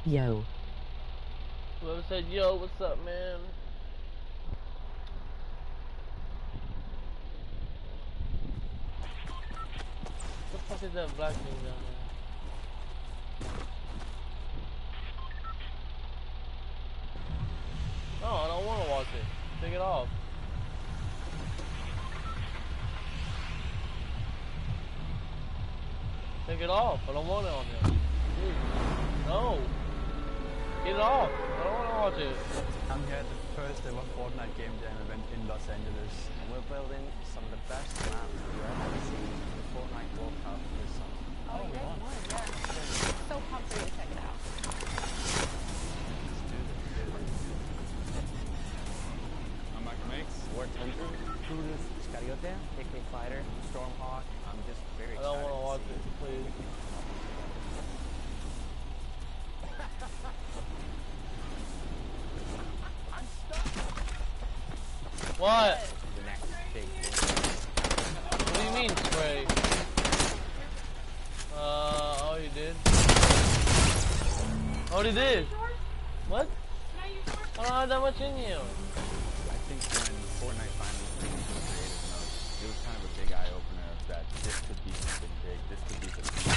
Yo. Whoever said yo, what's up, man? What the fuck is that black thing down there? No, I don't want to watch it. Take it off. Take it off. I don't want it on there. Dude. No. Get it off. I don't want to watch it. I'm here at the first ever Fortnite game jam event in Los Angeles. And we're building some of the best maps you've ever seen for the Fortnite World Cup this summer. Oh, you guys won, yeah. So pumped for you to check it out. Let's do this. I'm Michael Makes. War Tundra, Cruise, Iscariote, Picnic Fighter, Stormhawk. I'm just very I excited. don't want to watch it, please. I'm stuck. What? The next big thing. What do you mean, spray? Oh, you did? Oh, he did? What? I don't have that much in you. I think when Fortnite finally came into the creative mode, it was kind of a big eye-opener that this could be something big, this could be the future.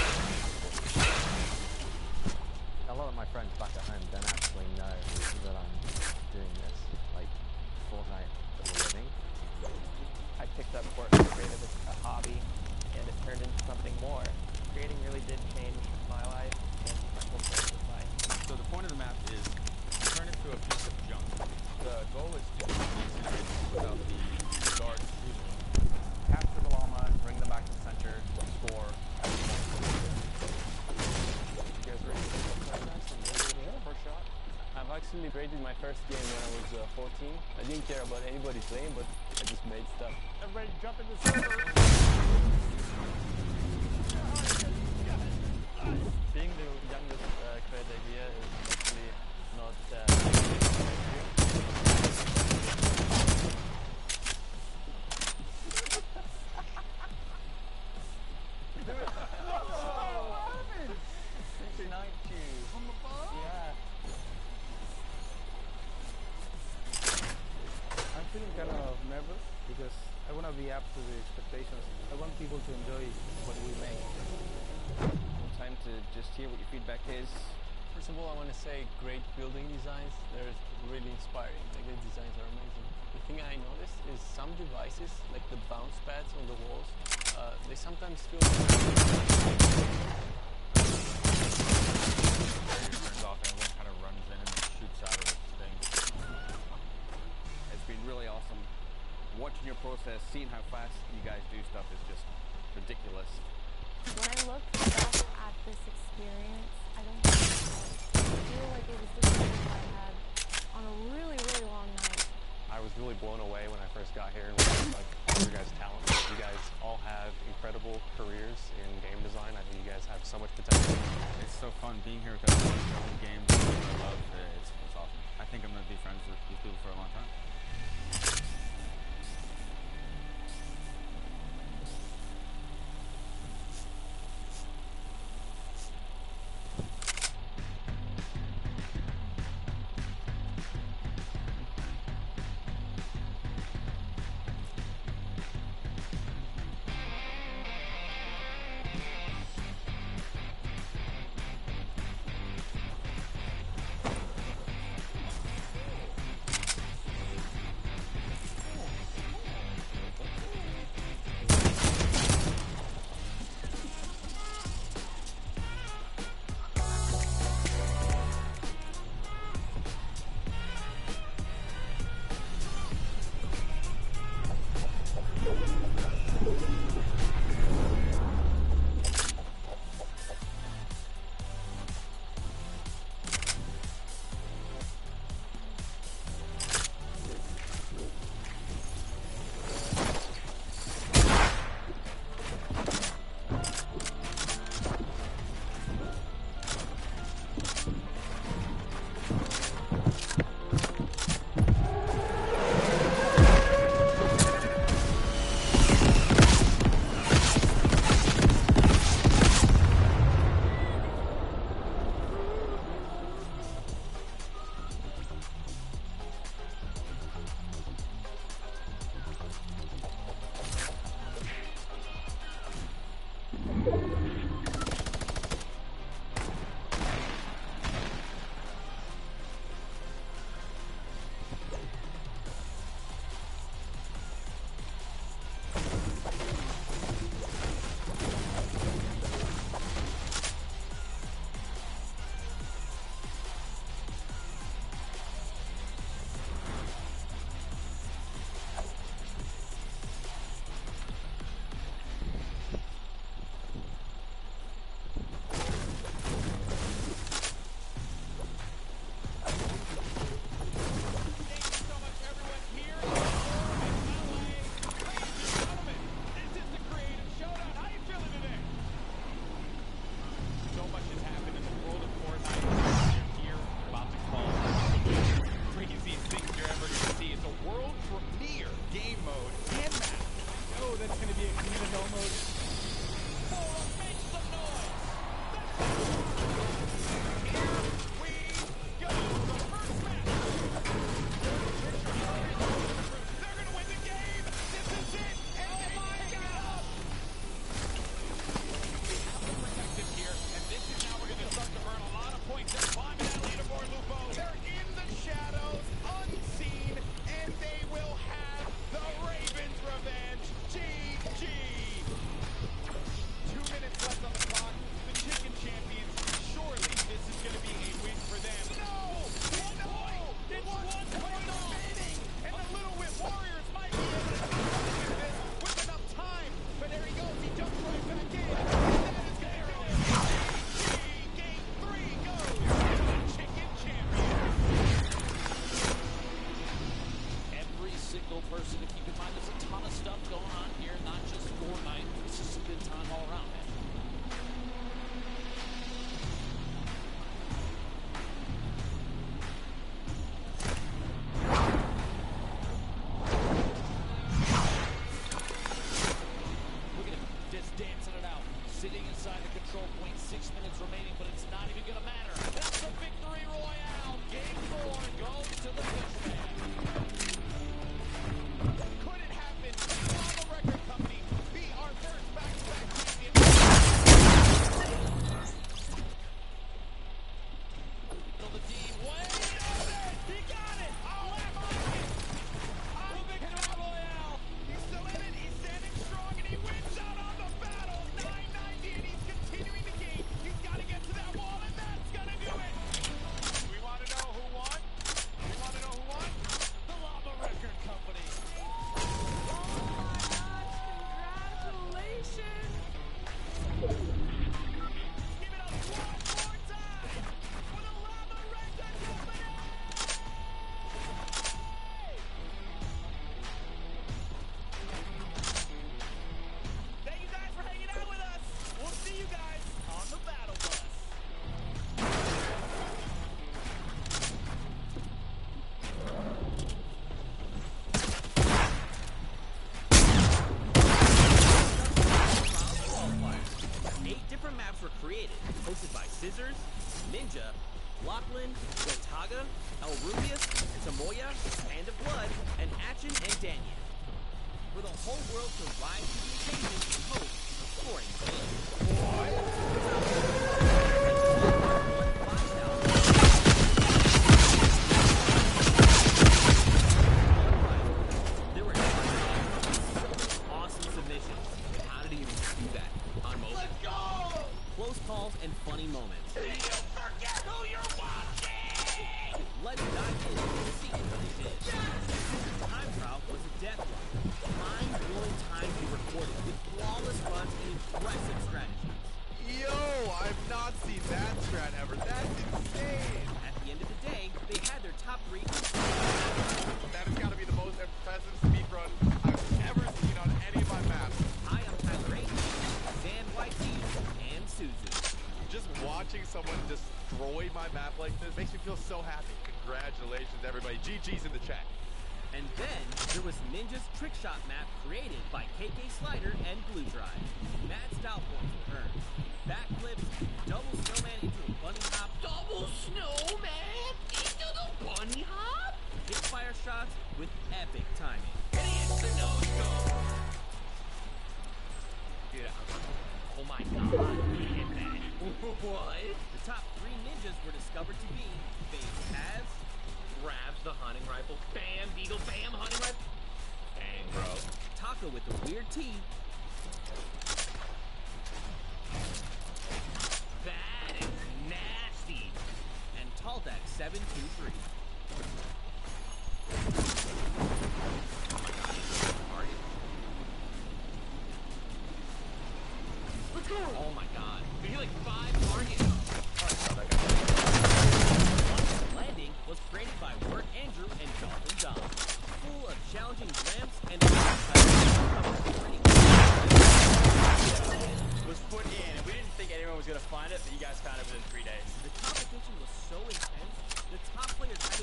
A lot of my friends back at home don't actually know that I'm doing this, like Fortnite as a living. I picked up working creative as a hobby, and it turned into something more. Creating really did change my life and my whole person's life. So the point of the map is turn it to a piece of junk. The goal is to without the guard shooting. Capture the llama, bring them back to the center, score. You guys ready to play next and maybe the first shot? I've actually created my first game when I was 14. I didn't care about anybody playing, but I just made stuff. Everybody jump in the server! Being the youngest creator here is actually not I'm feeling kind of nervous because I want to be up to the expectations. I want people to enjoy what we make. time to just hear what your feedback is. First of all, I want to say great building designs. They're really inspiring. The designs are amazing. The thing I noticed is some devices, like the bounce pads on the walls, they sometimes feel Turns off, everyone kind of runs in and shoots out of this thing. It's been really awesome. Watching your process, seeing how fast you guys do stuff is just ridiculous. When I look back at this experience, I don't feel like it was the same I had on a really, really long night. I was really blown away when I first got here and realized like all your guys' talent. You guys all have incredible careers in game design. I think you guys have so much potential. It's so fun being here with everyone building games. I love it. It's awesome. I think I'm going to be friends with these people for a long time. that's gonna be a clean adult mode. GG's in the chat. And then there was Ninja's trick shot map created by KK Slider and Blue Drive. Mad style points were earned. Backflips, double snowman into a bunny hop. Double snowman into the bunny hop? Hit fire shots with epic timing. Dude, oh my god, hit that. What? The top 3 ninjas were discovered to be Phase Taz, grabs the hunting rifle, bam, beagle, bam, hunting rifle. Dang, bro. Taco with the weird T. That is nasty. And Taldak 723. Let's go! Oh my god. We hit like 5 targets. Landing was created by Work Andrew and Dolphin Dom. Full of challenging ramps and was put in, and we didn't think anyone was going to find it, but you guys found it within 3 days. The competition was so intense, the top players had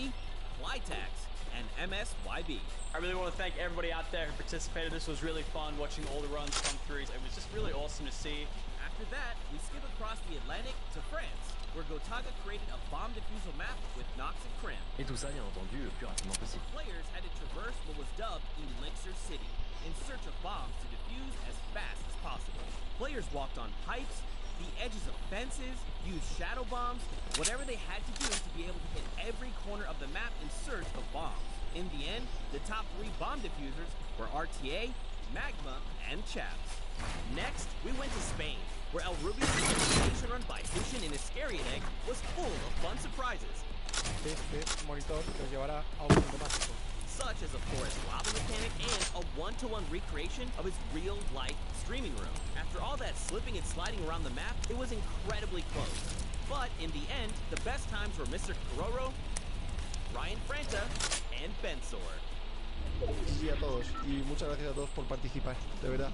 Navy, Flytax, and MSYB. I really want to thank everybody out there who participated. This was really fun watching all the runs come through. It was just really awesome to see. After that, we skip across the Atlantic to France, where Gotaga created a bomb defusal map with Nox and Krim. Et tout ça, bien entendu, le plus rapidement possible. Players had to traverse what was dubbed Elixir City in search of bombs to defuse as fast as possible. Players walked on pipes, the edges of fences, used shadow bombs, whatever they had to do to be able to hit every corner of the map in search of bombs. In the end, the top 3 bomb diffusers were RTA, Magma, and Chaps. Next, we went to Spain, where El Rubio's station run by Hushin in Iscariot Egg was full of fun surprises. Este monitor los llevará a un mundo mágico. Such as a forest lava mechanic and a one-to-one recreation of his real-life streaming room. After all that slipping and sliding around the map, it was incredibly close. But in the end, the best times were Mr. Kororo, Ryan Franta, and Bensor. Sí a todos y muchas gracias a todos por participar, de verdad.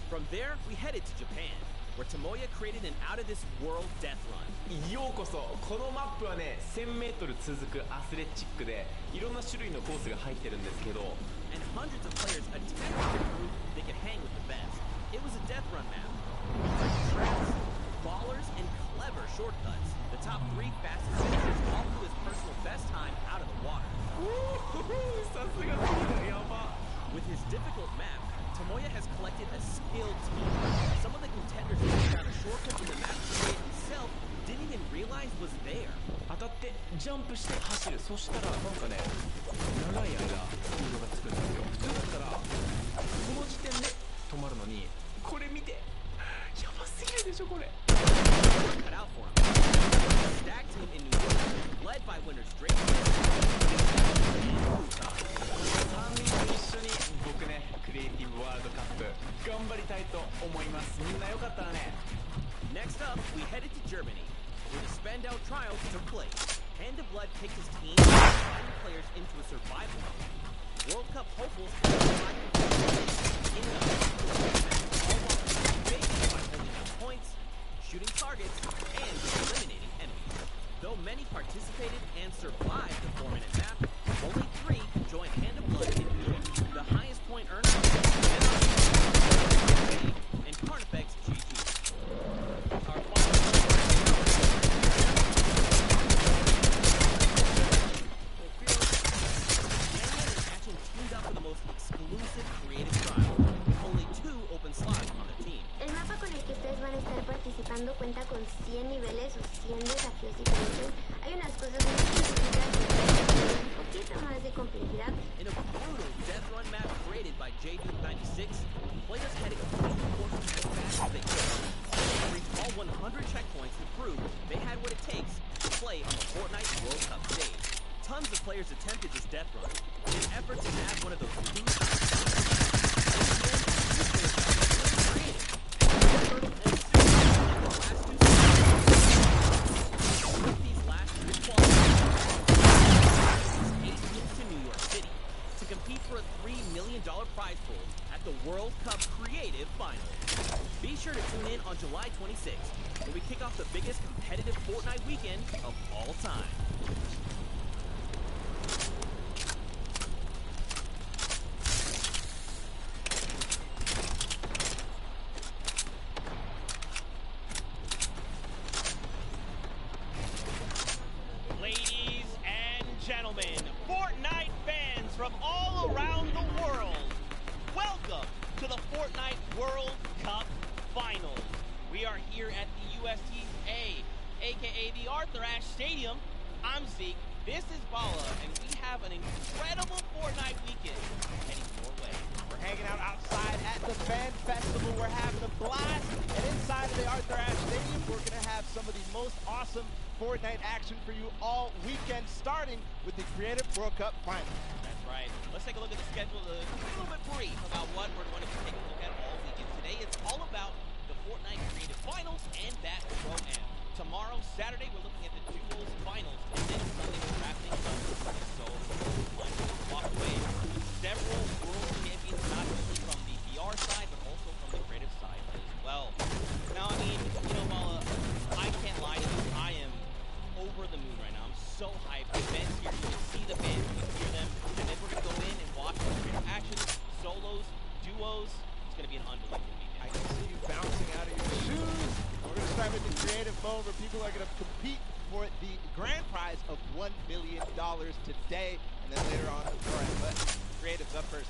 From there, we headed to Japan, where Tomoya created an out-of-this-world death run. ようこそ。このマップはね、1000m 続くアスレチックでいろんな種類のコースが入ってるんですけど、 And hundreds of players attempted to prove they could hang with the best. It was a death run map. Traps, ballers, and clever shortcuts. The top 3 fastest finishers all flew his personal best time out of the water. さすがすぎる。やば。 With his difficult map, Tomoya has collected a skilled team. Some of the contenders who found a shortcut to the map he made himself didn't even realize was there. 当たってジャンプして走る。そしたらなんかね、長い間スピードがつくんですよ。普通だったらこの時点で止まるのに、これ見て、やばすぎるでしょこれ。Cut out for him. Stack team in New York, led by winners Drake and Utah. 3人と一緒に僕ね、クリエイティブワールドカップ頑張りたいと思います。みんなよかったらね。 Next up, we headed to Germany, where the Spandau trials took place. Hand of Blood picked his team, dividing players into a survival mode. World Cup hopefuls in the by holding up points, shooting targets, and eliminating enemies. Though many participated and survived the 4-minute map, only 3 could join Hand of Blood in New York. The highest point earner and Carnifex GG. Our teamed up for the most exclusive creative trial. Only 2 open slots on the team. El mapa con el que ustedes van a estar participando cuenta con 100 niveles o 100 desafíos diferentes. Hay unas cosas muy específicas y un poquito más de complejidad. In a brutal death run map created by JD96, players had to complete the course as fast as they could. They reached all 100 checkpoints to prove they had what it takes to play on the Fortnite World Cup stage. Tons of players attempted this death run in an effort to nab one of those 2 prize pool at the World Cup Creative Finals. Be sure to tune in on July 26th when we kick off the biggest competitive Fortnite weekend of all time. Ladies and gentlemen, Fortnite fans from all around the world, welcome to the Fortnite World Cup Finals. We are here at the USTA, aka the Arthur Ashe Stadium. I'm Zeke, this is Bala, and we have an incredible Fortnite weekend heading your way. We're hanging out outside at the Fan Festival. We're having a blast, and inside of the Arthur Ashe Stadium, we're going to have some of the most awesome Fortnite action for you all weekend, starting with the Creative World Cup Finals. That's right. Let's take a look at the schedule, a little bit brief about what we're going to be taking a look at all weekend. Today it's all about the Fortnite Creative Finals and that Pro-Am. Tomorrow, Saturday, we're looking at the Duels Finals, and then Sunday, we're wrapping up so walk away with several world champions, not only from the VR side, but also from the creative side as well. Now, I mean, you know, Mala, I can't lie to you, I am over the moon right now. I'm so hyped. I've been today, and then later on the Prime. But creative's up, Percy.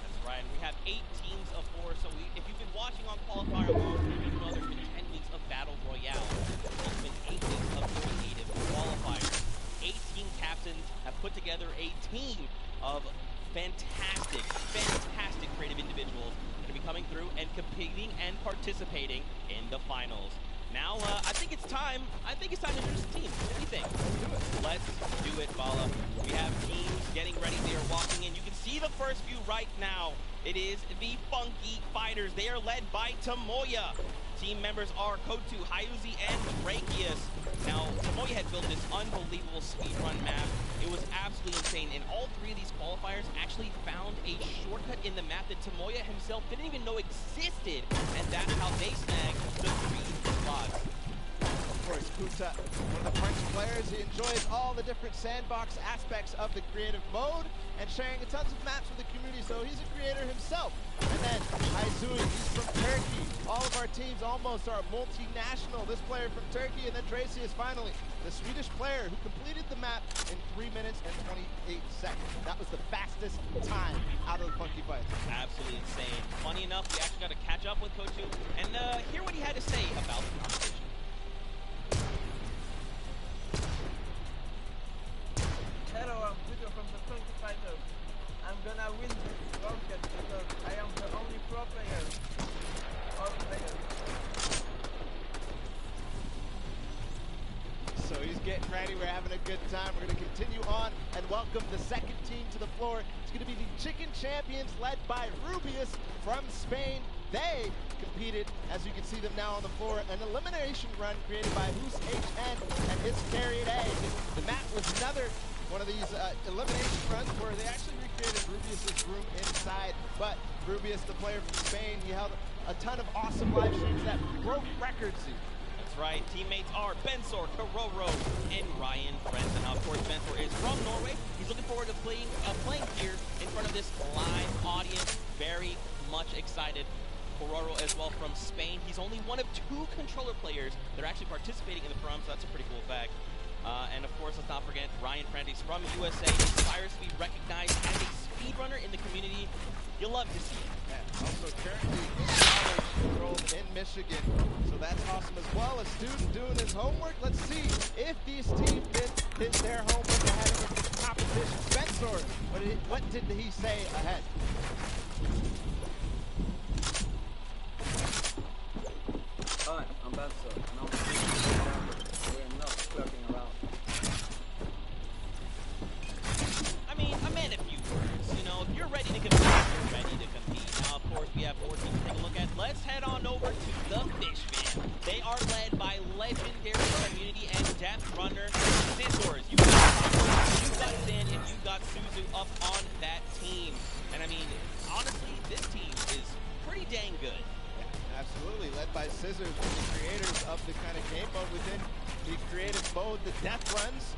That's right. We have 8 teams of 4. So if you've been watching on qualifier mode, you know there's been 10 weeks of Battle Royale. There's been 8 weeks of creative qualifiers. 18 captains have put together a team of fantastic creative individuals that are coming through and competing and participating in the finals. Now, I think it's time to introduce the team. What do you think? Let's do it, Bala. We have teams getting ready. They are walking in. You can see the first view right now. It is the Funky Fighters. They are led by Tomoya. Team members are Kotu, Hayuzi, and Drakius. Now, Tomoya had built this unbelievable speedrun map. It was absolutely insane, and all 3 of these qualifiers actually found a shortcut in the map that Tomoya himself didn't even know existed, and that's how they snagged the 3 slots. Of course, Kuta, one of the French players, he enjoys all the different sandbox aspects of the creative mode and sharing tons of maps with the community, so he's a creator himself. And then Haizui, he's from Turkey. All of our teams almost are multinational. This player from Turkey, and then Tracy is finally the Swedish player who completed the map in 3 minutes and 28 seconds. That was the fastest time out of the Funky Fight. Absolutely insane. Funny enough, we actually got to catch up with Kotu and hear what he had to say about the competition. Hello, I'm Peter from the Funky Fighters. I'm gonna win this rocket because I am the only pro player. All players. So he's getting ready. We're having a good time. We're going to continue on and welcome the second team to the floor. It's going to be the Chicken Champions led by Rubius from Spain. They competed, as you can see them now on the floor, an elimination run created by Who's HN and his Carried A. The map was another one of these elimination runs where they actually recreated Rubius's room inside. But Rubius, the player from Spain, he held a ton of awesome live streams that broke records. Right, teammates are Bensor, Karoro, and Ryan Frentzen. Now, of course, Bensor is from Norway. He's looking forward to playing here in front of this live audience. Very much excited. Karoro as well from Spain. He's only one of 2 controller players that are actually participating in the prom, so that's a pretty cool fact. And of course, let's not forget Ryan Frentzen from USA. He aspires to be recognized as a speedrunner in the community. You'll love to see it. Yeah, also currently in college enrolled in Michigan. So that's awesome, as well. A student doing his homework. Let's see if these teams did their homework ahead of the competition. Spencer, what did he say ahead? Hi, I'm Benson, and I'm we're not clerking around. I mean, a man of few words. You know, if you're ready to compete, you're ready to compete. Now, of course, we have 4 teams to take a look at. Let's head on over to the Fish Fam. They are led by legendary community and death runner Scissors. You got Zin, and you got Suzu up on that team. And I mean, honestly, this team is pretty dang good. Yeah, absolutely, led by Scissors, one of the creators of the kind of game mode within the creative mode, the death runs.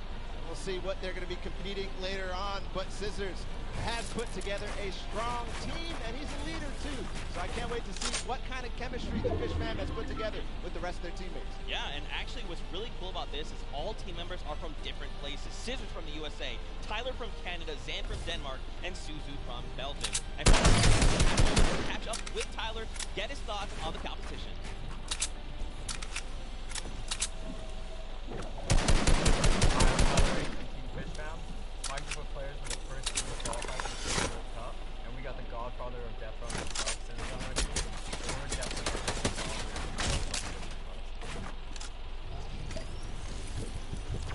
We'll see what they're going to be competing later on, but Scissors has put together a strong team, and he's a leader too. So I can't wait to see what kind of chemistry the Fish Fam has put together with the rest of their teammates. Yeah, and actually what's really cool about this is all team members are from different places. Scissors from the USA, Tyler from Canada, Zan from Denmark, and Suzu from Belgium. And we'll catch up with Tyler, get his thoughts on the competition. My group of players were the first team to qualify for the World Cup, and we got the godfather of Death Run himself, Sin's on our team. So we're definitely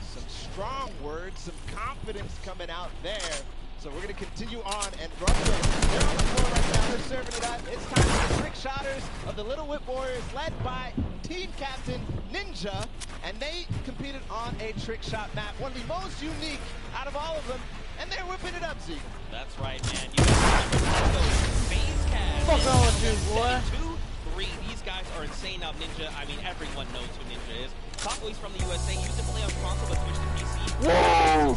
some strong words, some confidence coming out there. So we're going to continue on and run them. They're on the floor right now. They're serving it up. It's time for the trick shotters of the Little Whip Warriors, led by team captain Ninja. And they competed on a trick shot map, one of the most unique out of all of them. And they're whipping it up, Zeke. That's right, man. You got Phase Cast. Fuck all of you, boy. 2-3. These guys are insane now. Ninja, I mean, everyone knows who Ninja is. Taco, he's from the USA. He used to play on console but switched to PC. Whoa!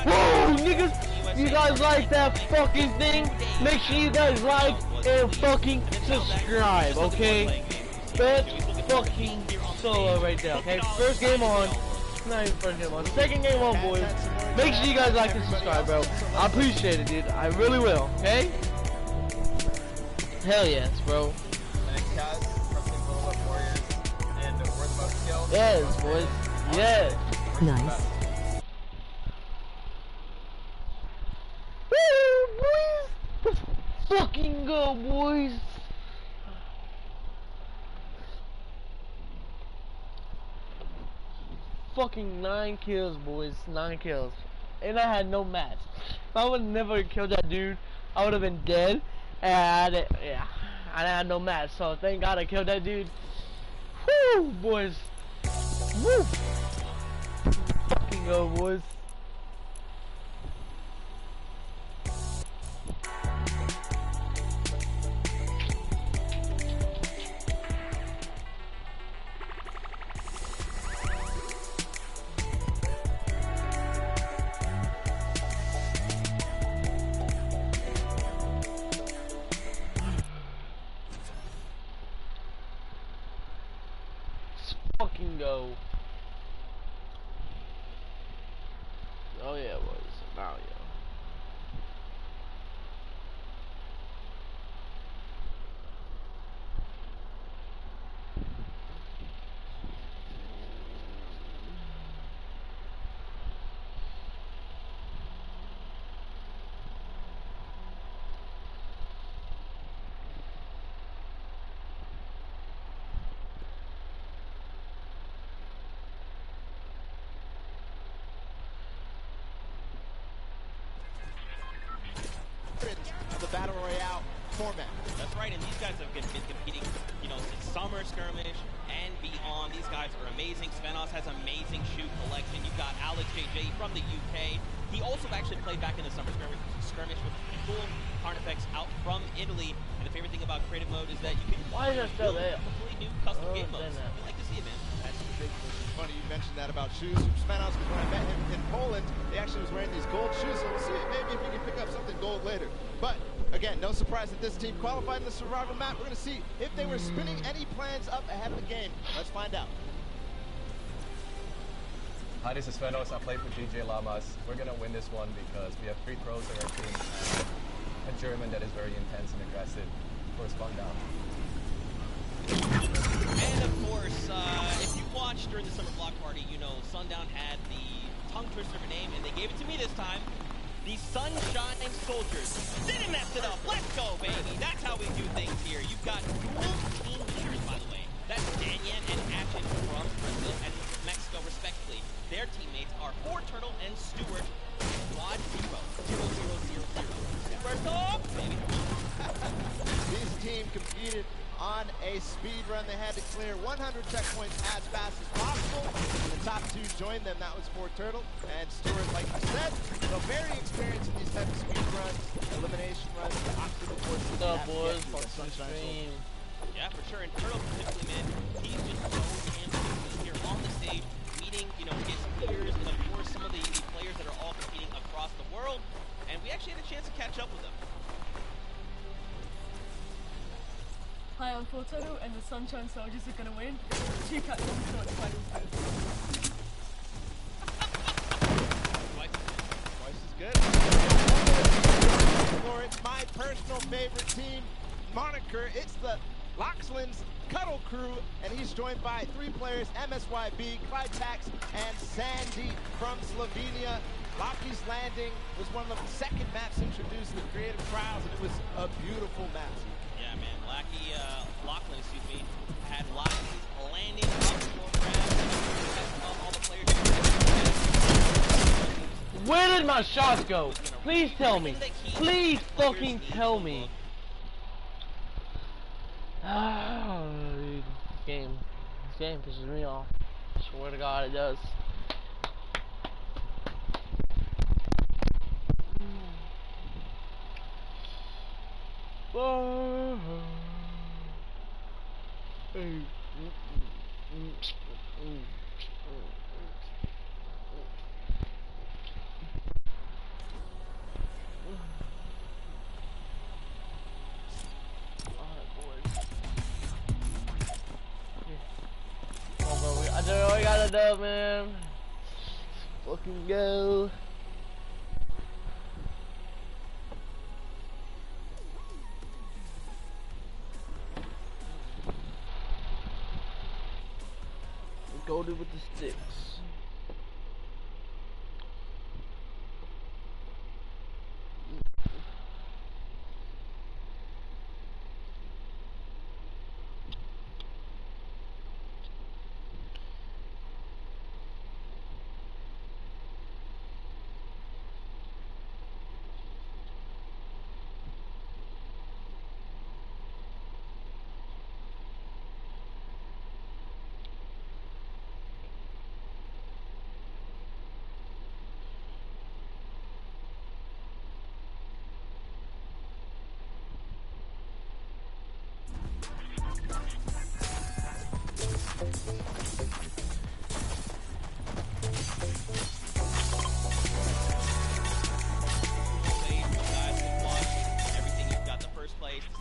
Whoa, niggas! You guys like that fucking thing? Make sure you guys like and fucking subscribe, okay? That's fucking solo right there, okay? First game on. Not even first game on. Second game on, boys. Make sure you guys like and subscribe, bro. I appreciate it, dude. I really will, okay? Hell yes, bro. And Kaz from Team Little Up Warriors, and we're the most skilled. Yes, boys. Yes. Nice. Woo, boys. Let's fucking go, boys. Fucking 9 kills, boys. 9 kills. And I had no match. If I would never killed that dude, I would have been dead. And I had no match. So thank God I killed that dude. Woo, boys. Woo. Fucking go, boys. Fucking go. Oh yeah, it was. Now yeah. The Battle Royale format. That's right, and these guys have been competing, you know, since Summer Skirmish and beyond. These guys are amazing. Svenos has amazing shoe collection. You've got Alex JJ from the UK. He also actually played back in the Summer Skirmish with cool Carnifex out from Italy. And the favorite thing about creative mode is that you can build completely new custom game modes. We like to see it, man. That's big. Funny you mentioned that about shoes. Svenos, because when I met him in Poland, he actually was wearing these gold shoes. So we'll see maybe if he can pick up something gold later. But again, no surprise that this team qualified in the survival map. We're going to see if they were spinning any plans up ahead of the game. Let's find out. Hi, this is Svenos. I play for DJ Lamas. We're going to win this one because we have 3 pros in our team. A German that is very intense and aggressive. Of course, Sundown. And of course, if you watched during the summer block party, you know Sundown had the tongue twister of a name, and they gave it to me this time. The Sunshine Soldiers. Didn't mess it up. Let's go, baby. That's how we do things here. You've got dual team leaders, by the way. That's Danyan and Ashen from Brazil and Mexico, respectively. Their teammates are Turtle and Stewart. Squad 0. 0-0-0-0. Super baby. This team competed on a speed run. They had to clear 100 checkpoints as fast as possible. The top 2 joined them. That was Turtle and Stewart, like you said. So very experienced in these type of speed runs, elimination runs, obstacle courses. What's up, boys? Welcome to the stream. Yeah, for sure. And Turtle specifically, man, he's just so damn good here on the stage, meeting, you know, his peers and of course some of the players that are all competing across the world. And we actually had a chance to catch up with them. Hi, I'm Fortnite, and the Sunshine Soldiers are gonna win. 2 captains, so it's quite good. Twice as good. It's my personal favorite team moniker. It's the Loxland's Cuddle Crew, and he's joined by 3 players, MSYB, Clyde Tax, and Sandy from Slovenia. Lockie's Landing was one of the second maps introduced in the creative trials, and it was a beautiful map. Yeah, man. Lachlan, had Lockie's Landing up for grabs. All the players. Where did my shots go? Please tell me. Please fucking tell me. Oh, dude. This game pisses me off. I swear to God, it does. I don't know, we gotta do, man. Fucking go. loaded with the sticks.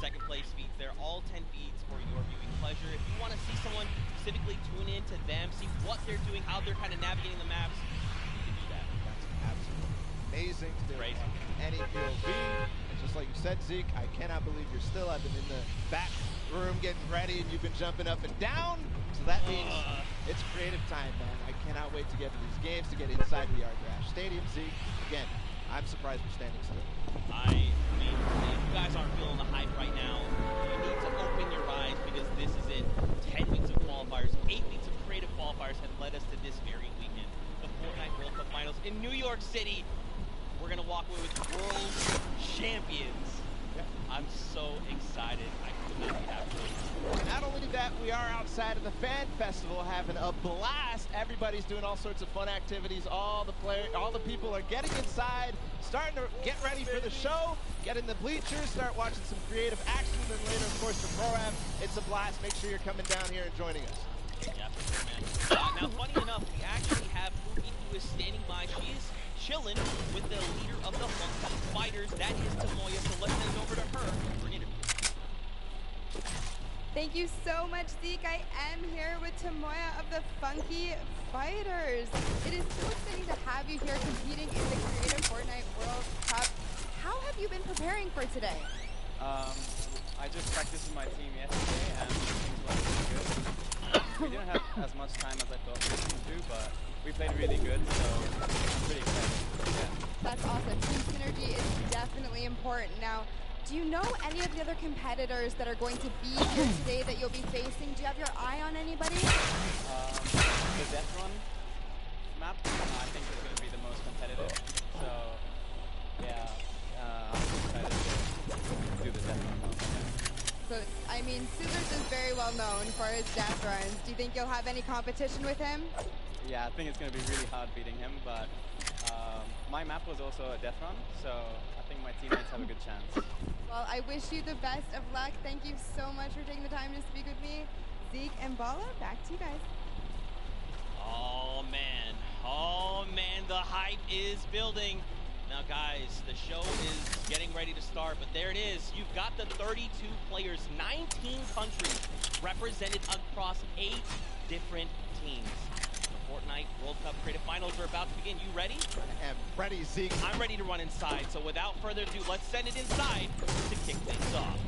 Second place feeds. They're all 10 feeds for your viewing pleasure. If you want to see someone specifically, tune in to them, see what they're doing, how they're kind of navigating the maps, you can do that. That's absolutely amazing to do any POV. And just like you said, Zeke, I cannot believe you're still in the back room getting ready and you've been jumping up and down. So that means it's creative time, man. I cannot wait to get to these games, to get inside the Arthur Stadium. Zeke, again, I'm surprised we're standing still. I mean, if you guys aren't feeling the hype right now, you need to open your eyes because this is it. 10 weeks of qualifiers, 8 weeks of creative qualifiers have led us to this very weekend. The Fortnite World Cup Finals in New York City. We're going to walk away with world champions. I'm so excited. I could not be happier. Not only that, we are outside of the fan festival having a blast. Everybody's doing all sorts of fun activities. All the people are getting inside, starting to get ready for the show, get in the bleachers, start watching some creative action, and then later, of course, the Pro-Am. It's a blast. Make sure you're coming down here and joining us. Yeah, for sure, man. Now, funny enough, we actually have Fuki who is standing by. She is chilling with the leader of the Funky Fighters. That is Tamoya, so let's send it over to her for an interview. Thank you so much, Zeke. I am here with Tamoya of the Funky Fighters. It is so exciting to have you here competing in the Creative Fortnite World Cup. How have you been preparing for today? I just practiced with my team yesterday and things went really good. We didn't have as much time as I thought we were going to do, but we played really good, so I'm pretty excited. Yeah. That's awesome. Team synergy is definitely important. Now, do you know any of the other competitors that are going to be here today that you'll be facing? Do you have your eye on anybody? The Death Run map, I think, is going to be the most competitive. So, yeah, I'm excited to do the Death Run map. So, I mean, Scissors is very well known for his death runs. Do you think you'll have any competition with him? Yeah, I think it's going to be really hard beating him, but my map was also a death run, so I think my teammates have a good chance. Well, I wish you the best of luck. Thank you so much for taking the time to speak with me. Zeke and Bala, back to you guys. Oh, man, the hype is building. Now, guys, the show is getting ready to start, but there it is. You've got the 32 players, 19 countries represented across 8 different teams. The Fortnite World Cup Creative Finals are about to begin. You ready? I am ready, Zeke. I'm ready to run inside, so without further ado, let's send it inside to kick things off.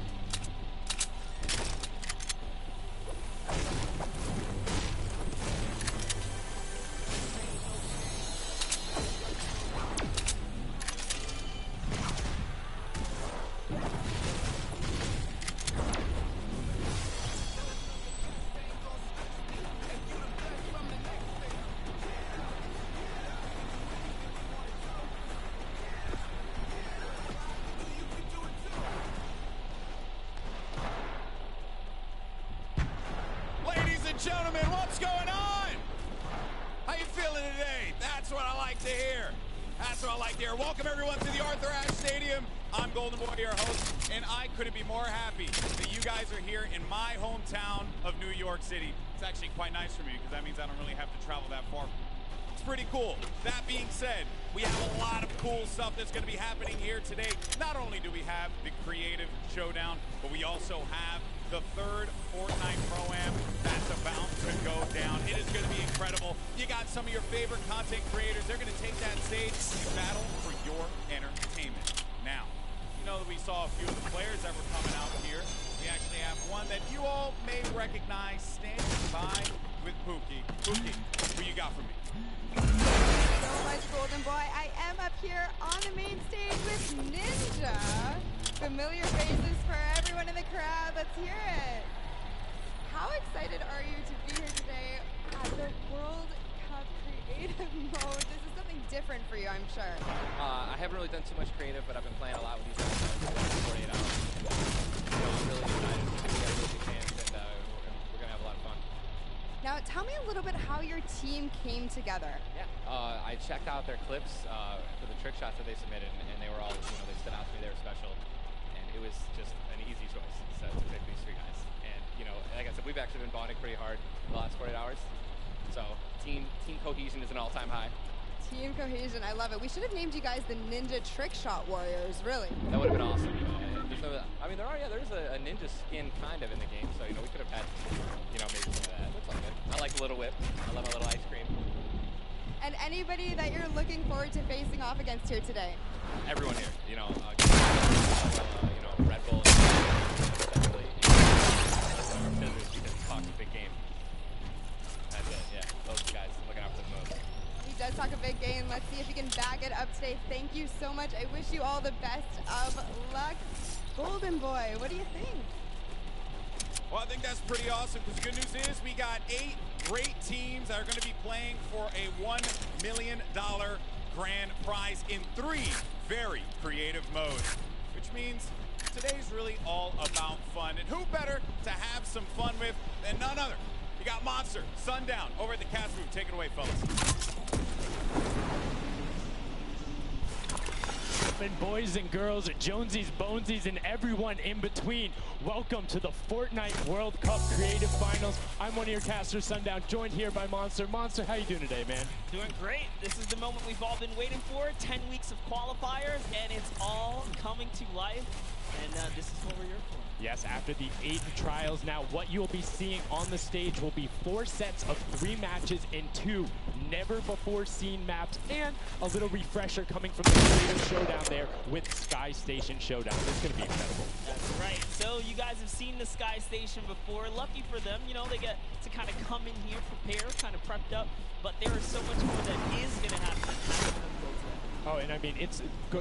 Gentlemen, what's going on? How you feeling today? That's what I like to hear. That's what I like to hear. Welcome everyone to the Arthur Ashe Stadium. I'm Golden Boy, your host, and I couldn't be more happy that you guys are here in my hometown of New York City. It's actually quite nice for me because that means I don't really have to travel that far. It's pretty cool. That being said, we have a lot of cool stuff that's going to be happening here today. Not only do we have the Creative Showdown, but we also have the third Fortnite Pro-Am that's about to go down. It is going to be incredible. You got some of your favorite content creators. They're going to take that stage and battle for your entertainment. Now, you know that we saw a few of the players that were coming out here. We actually have one that you all may recognize standing by with Pookie. Pookie, what you got for me? So much, Golden Boy. I am up here on the main stage with Ninja. Familiar faces for everyone in the crowd. Let's hear it. How excited are you to be here today at the World Cup Creative Mode? This is something different for you, I'm sure. I haven't really done too much creative, but I've been playing a lot with these guys for 48 hours. I'm really excited. We got a really good chance, and we're going to have a lot of fun. Now, tell me a little bit how your team came together. Yeah. I checked out their clips for the trick shots that they submitted, and they were all, they stood out to me. They were special, and it was just an easy choice to pick these three guys. And, like I said, we've actually been bonding pretty hard the last 48 hours. So team cohesion is an all-time high. Team cohesion, I love it. We should have named you guys the Ninja Trick Shot Warriors, really. That would have been awesome. There's a ninja skin kind of in the game, so we could have had, maybe some of that. That's all good. I like the little whip. I love my little ice cream. And anybody that you're looking forward to facing off against here today? Everyone here, Red Bull, especially, scissors because he talks a big game. That's it. Yeah, those guys looking out for the most. He does talk a big game. Let's see if he can back it up today. Thank you so much. I wish you all the best of luck. Golden Boy, what do you think? Well, I think that's pretty awesome, because the good news is we got 8 great teams that are going to be playing for a $1 million grand prize in 3 very creative modes, which means today's really all about fun. And who better to have some fun with than none other? You got Monster, Sundown, over at the cast booth. Take it away, fellas. And boys and girls, Jonesies, Bonesies, and everyone in between, welcome to the Fortnite World Cup Creative Finals. I'm one of your casters, Sundown, joined here by Monster. Monster, how you doing today, man? Doing great. This is the moment we've all been waiting for. 10 weeks of qualifiers, and it's all coming to life. And this is what we're here for. Yes, after the 8 trials, now what you'll be seeing on the stage will be 4 sets of 3 matches in 2 never-before-seen maps, and a little refresher coming from the Creative Showdown there with Sky Station Showdown. It's going to be incredible. That's right. So you guys have seen the Sky Station before. Lucky for them, they get to kind of come in here, prepare, kind of prepped up, but there is so much more that is going to happen. Oh, and I mean,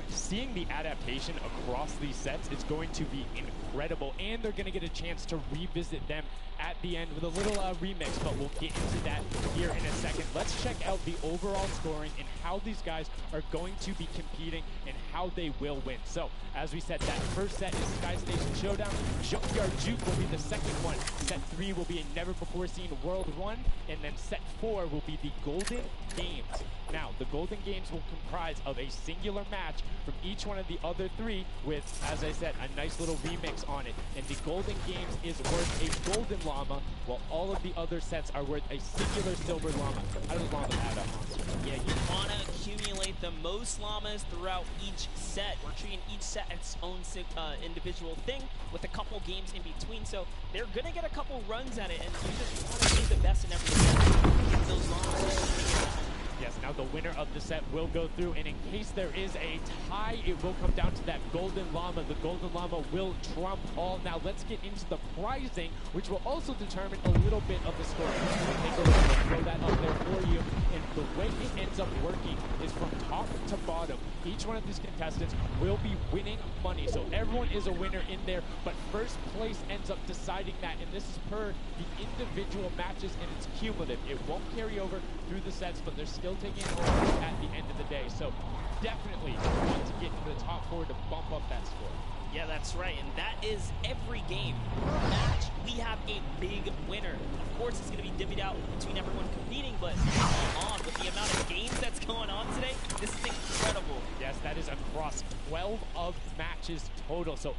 seeing the adaptation across these sets is going to be incredible, and they're going to get a chance to revisit them at the end with a little remix, but we'll get into that here in a second. Let's check out the overall scoring and how these guys are going to be competing and how they will win. So, as we said, that first set is Sky Station Showdown. Junkyard Juke will be the second one. Set 3 will be a never-before-seen World 1, and then set 4 will be the Golden Games. Now, the Golden Games will comprise of a singular match from each one of the other 3 with, as I said, a nice little remix on it. And the Golden Games is worth a golden llama, while all of the other sets are worth a singular silver llama. How does llama add up? Yeah, you want to accumulate the most llamas throughout each set. We're treating each set as its own individual thing with a couple games in between. So they're going to get a couple runs at it, and you just want to be the best in every set. Get those llamas. Yes, now the winner of the set will go through, and in case there is a tie, it will come down to that Golden Llama. The Golden Llama will trump all. Now let's get into the prizing, which will also determine a little bit of the score. Take a look, we'll throw that up there for you. And the way it ends up working is from top to bottom. Each one of these contestants will be winning money. So everyone is a winner in there, but first place ends up deciding that, and this is per the individual matches, and it's cumulative. It won't carry over through the sets, but they're still taking it over at the end of the day. So definitely want to get into the top 4 to bump up that score. Yeah, that's right, and that is every game. Per match, we have a big winner. Of course, it's going to be divvied out between everyone competing, but come on, with the amount of games that's going on today, this is incredible. Yes, that is across 12 of matches total. So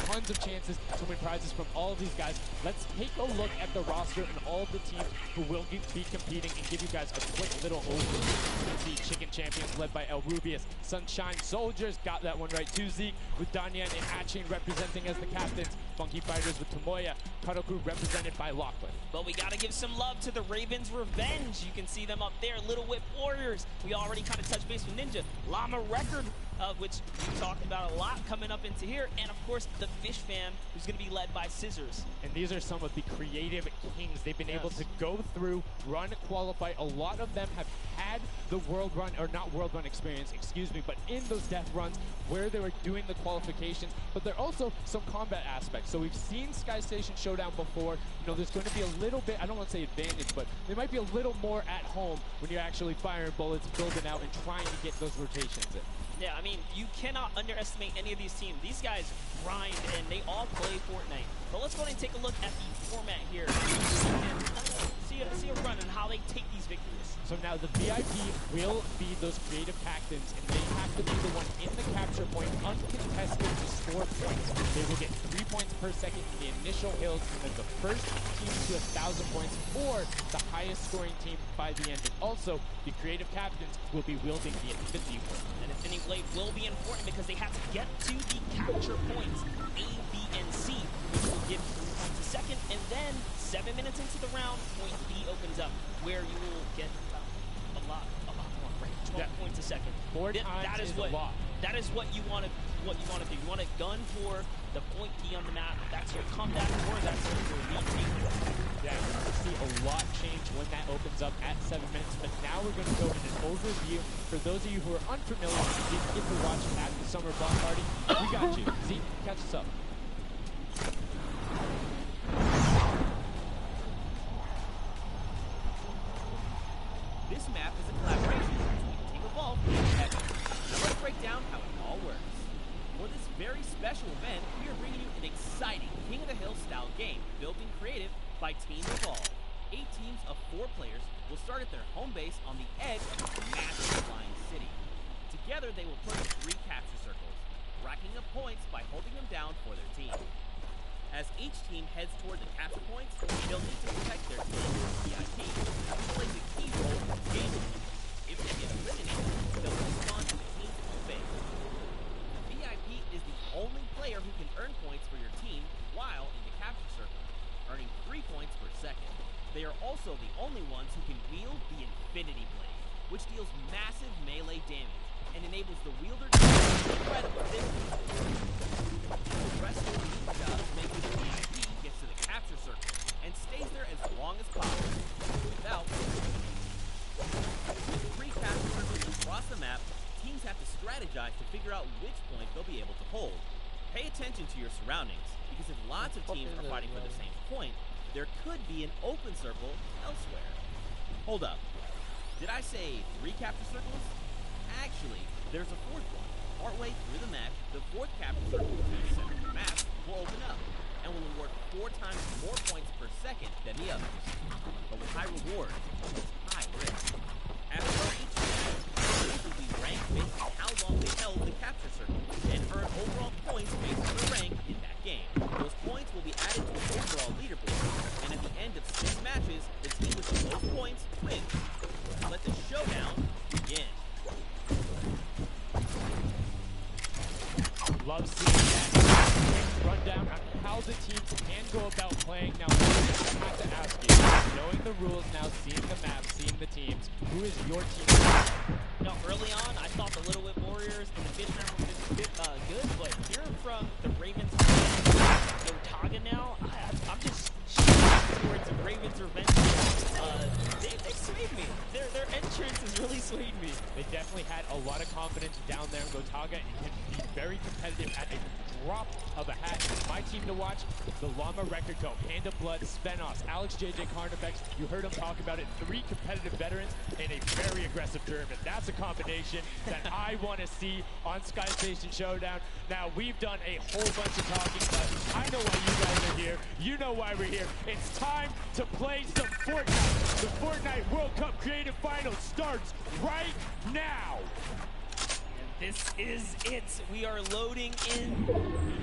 tons of chances to win prizes from all of these guys. Let's take a look at the roster and all of the teams who will be competing and give you guys a quick little overview. You can see Chicken Champions led by El Rubius. Sunshine Soldiers got that one right too, Zeke, with Danyan and Achin representing as the captains. Funky Fighters with Tomoya. Karoku represented by Lachlan. But we got to give some love to the Ravens Revenge. You can see them up there. Little Whip Warriors. We already kind of touched base with Ninja. Llama Record which we talked about a lot coming up into here, and of course the Fish fam, who's going to be led by Scissors. And these are some of the creative kings. They've been able to go through, run, qualify. A lot of them have had the world run, or not world run experience, excuse me, but in those death runs where they were doing the qualifications, but there are also some combat aspects. So we've seen Sky Station Showdown before. You know, there's going to be a little bit, I don't want to say advantage, but there might be a little more at home when you're actually firing bullets, building out, and trying to get those rotations in. Yeah, I mean, you cannot underestimate any of these teams. These guys grind, and they all play Fortnite. But let's go ahead and take a look at the format here and see a run and how they take these victories. So now the VIP will be those creative captains, and they have to be the one in the capture point, uncontested, to score points. They will get 3 points per second in the initial hills, and then the first team to 1,000 points, or the highest scoring team by the end. And also, the creative captains will be wielding the Infinity Blade. And Infinity Blade will be important because they have to get to the capture points, A, B, and C, which will give 3 points a second, and then 7 minutes into the round, point B opens up, where you will get a lot more, right? 12 points a second. 4 times that is a lot. That is what you want to do. You want to gun for the point D on the map. That's your comeback, or that's your lead takeaway. Yeah, we're going to see a lot change when that opens up at 7 minutes, but now we're going to go in an overview. For those of you who are unfamiliar, you didn't get to watch at the Summer Block Party, we got you. Zeke, catch us up. This map is a collaboration between Team Evolve and Epic. Let's break down how it all works. For this very special event, we are bringing you an exciting King of the Hill style game built in creative by Team Evolve. 8 teams of 4 players will start at their home base on the edge of a massive flying city. Together, they will play 3 capture circles, racking up points by holding them down for their team. As each team heads toward the capture points, they'll need to protect their team VIP, who plays a key role in the game. If they get eliminated, they'll respawn to the team's home base. The VIP is the only player who can earn points for your team while in the capture circle, earning 3 points per second. They are also the only ones who can wield the Infinity Blade, which deals massive melee damage and enables the wielder to do incredible distance. The rest of the team's job is making the VIP gets to the capture circle and stays there as long as possible without with 3 capture circles across the map. Teams have to strategize to figure out which point they'll be able to hold. Pay attention to your surroundings, because if lots of teams are fighting for the same point, there could be an open circle elsewhere. Hold up. Did I say 3 capture circles? Actually, there's a 4th one. Partway through the match, the 4th capture circle in the center of the map will open up and will award 4 times more points per second than the others. But with high rewards, it's high risk. After each match, players will be ranked based on how long they held the capture circle and earn overall points based on their rank in that game. Those points will be added to the overall leaderboard, and at the end of 6 matches, the team with the most points wins. Let the showdown begin. Love seeing that rundown on how the teams can go about playing. Now, I have to ask you, knowing the rules now, seeing the map, seeing the teams, who is your team? No, early on, I thought the Little Whip Warriors and the Fishman were a bit good, but hearing from the Ravens and Otaga now, I'm just shooting towards the Ravens Revenge. They swayed me. Their entrance has really swayed me. They definitely had a lot of confidence down there in Gotaga and can be very competitive at a drop of a hat. My team to watch, the Llama Record Co, Panda Blood, Spenos, Alex JJ Carnifex. You heard him talk about it. 3 competitive veterans and a very aggressive German. That's a combination that I want to see on Sky Station Showdown. Now, we've done a whole bunch of talking, but I know why you guys are here. You know why we're here. It's time to play some Fortnite. The Fortnite World Cup Creative Finals starts right now. This is it. We are loading in.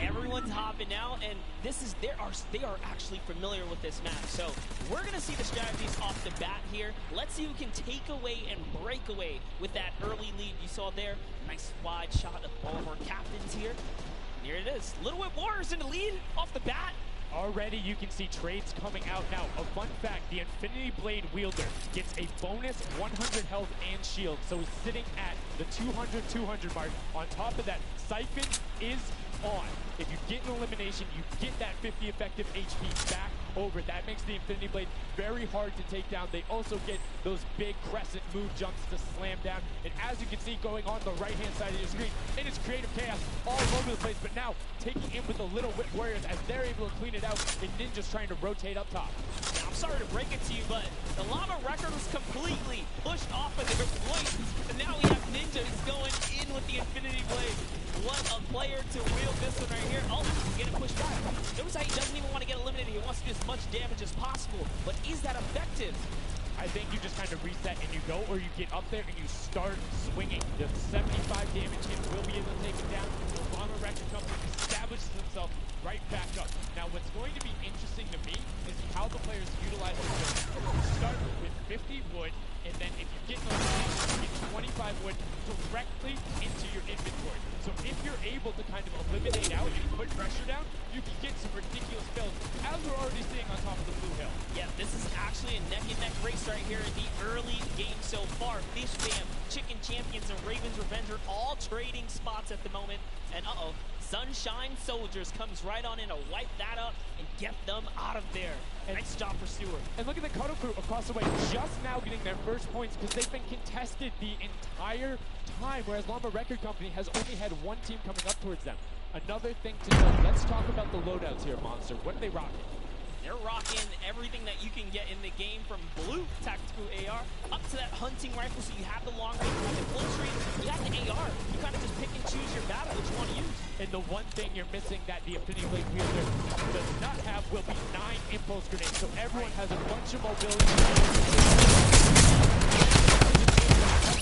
Everyone's hopping out, and they are actually familiar with this map. So we're gonna see the strategies off the bat here. Let's see who can take away and break away with that early lead you saw there. Nice wide shot of all of our captains here. And here it is. Little Whip Warriors in the lead off the bat. already you can see trades coming out now. A fun fact, the Infinity Blade wielder gets a bonus 100 health and shield, so he's sitting at the 200 mark. On top of that, Siphon is on. If you get an elimination, you get that 50 effective HP back over. That makes the Infinity Blade very hard to take down. They also get those big crescent move jumps to slam down. And as you can see going on the right-hand side of your screen, it is creative chaos all over the place. But now taking in with the Little Whip Warriors as they're able to clean it out, and Ninja's trying to rotate up top. Now, I'm sorry to break it to you, but the Llama Record was completely pushed off of their points. And now we have Ninja who's going in with the Infinity Blade. What a player to wield this one right here. Oh, he's getting pushed back. Notice how he doesn't even want to get eliminated. He wants to do as much damage as possible. But is that effective? I think you just kind of reset and you go, or you get up there and you start swinging. The 75 damage hit will be able to take him down. The Llama Record Company establishes himself right back up. Now, what's going to be interesting to me is how the players utilize the wood. Start with 50 wood, and then if you get those you get 25 wood directly into your inventory. So if you're able to kind of eliminate out and put pressure down, you can get some ridiculous builds, as we're already seeing on top of the blue hill. Yeah, this is actually a neck-and-neck race right here in the early game so far. Fish Fam, Chicken Champions, and Raven's Revenge are all trading spots at the moment. And Sunshine Soldiers comes right on in to wipe that up and get them out of there. Nice job for Stewart. And look at the Cuddle Crew across the way, just now getting their first points because they've been contested the entire time, whereas Llama Record Company has only had one team coming up towards them. Another thing to note, let's talk about the loadouts here, Monster. What are they rocking? They're rocking everything that you can get in the game, from blue tactical AR up to that hunting rifle, so you have the long range, you have the close range, you have the AR. You kind of just pick and choose your battle which you want to use. And the one thing you're missing that the Infinity Blade wielder does not have will be 9 impulse grenades, so everyone has a bunch of mobility.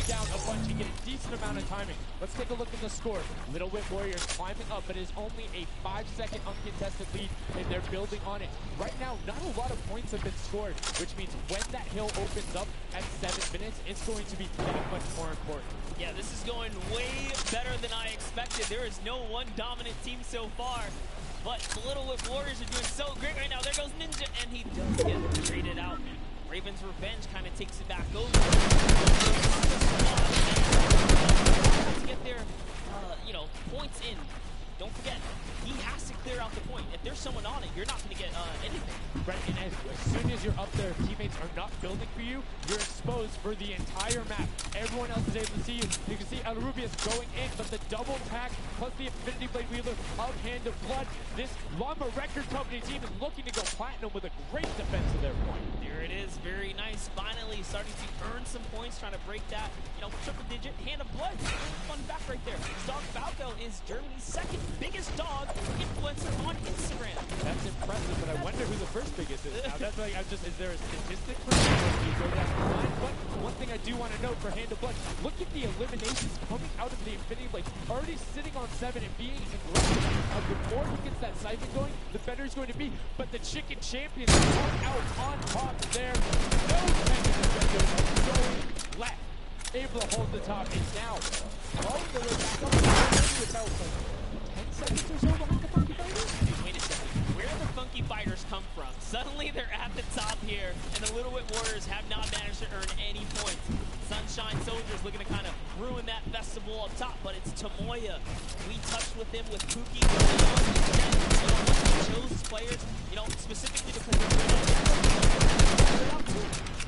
Down a bunch and get a decent amount of timing. Let's take a look at the score. Little Whip Warriors climbing up, but it is only a 5-second uncontested lead, and they're building on it. Right now, not a lot of points have been scored, which means when that hill opens up at 7 minutes, it's going to be that much more important. Yeah, this is going way better than I expected. There is no one dominant team so far, but the Little Whip Warriors are doing so great right now. There goes Ninja, and he does get traded out. Raven's Revenge kind of takes it back over. To get their, points in. Don't forget, he has to clear out the point. If there's someone on it, you're not going to get anything. Right, and as soon as you're up there, teammates are not building for you, you're exposed for the entire map. Everyone else is able to see you. You can see Alrubius going in, but the double pack plus the Infinity Blade wielder of Hand of Blood. This Llama Record Company team is looking to go platinum with a great defense of their point. There it is, very nice. Finally starting to earn some points, trying to break that, triple digit Hand of Blood. Fun fact right there. Dog Falco is Germany's second biggest dog influencer on Instagram. That's impressive, but I wonder who the first biggest is. Now that's like, is there a statistic for you go down the line? But one thing I do want to note for Hand of Blood, look at the eliminations coming out of the Infinity Blade. Already sitting on 7 and being aggressive. The more he gets that siphon going, the better he's going to be. But the Chicken Champions come out on top there. No defenders going left. Able to hold the top, and now all the way back up with about 10 seconds or so behind the Funky Fighters. Wait a second, where did the Funky Fighters come from? Suddenly they're at the top here, and the Little Whip Warriors have not managed to earn any points. Sunshine Soldiers looking to kind of ruin that festival up top, but it's Tomoya. We touched with him with Pookie. He chose players, specifically because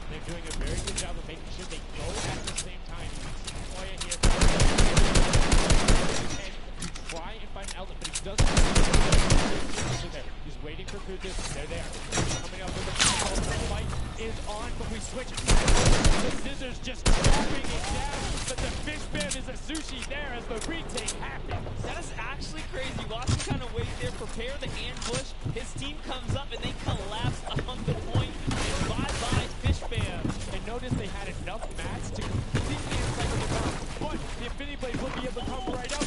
they're doing a very good job of making sure they go at the same time. Tomoya here. And you try and find an outlet, but he doesn't. He's waiting for Kutus. There they are. Coming up with the fight is on, but we switch. The scissors just dropping it down, but the fish bam is a sushi there as the retake happens. That is actually crazy. Watch him kind of wait there, prepare the ambush. His team comes up and they collapse on the point. And bye-bye fish bam. And notice they had enough mats to completely encircle the ground, but the Infinity Blade will be able to come right out.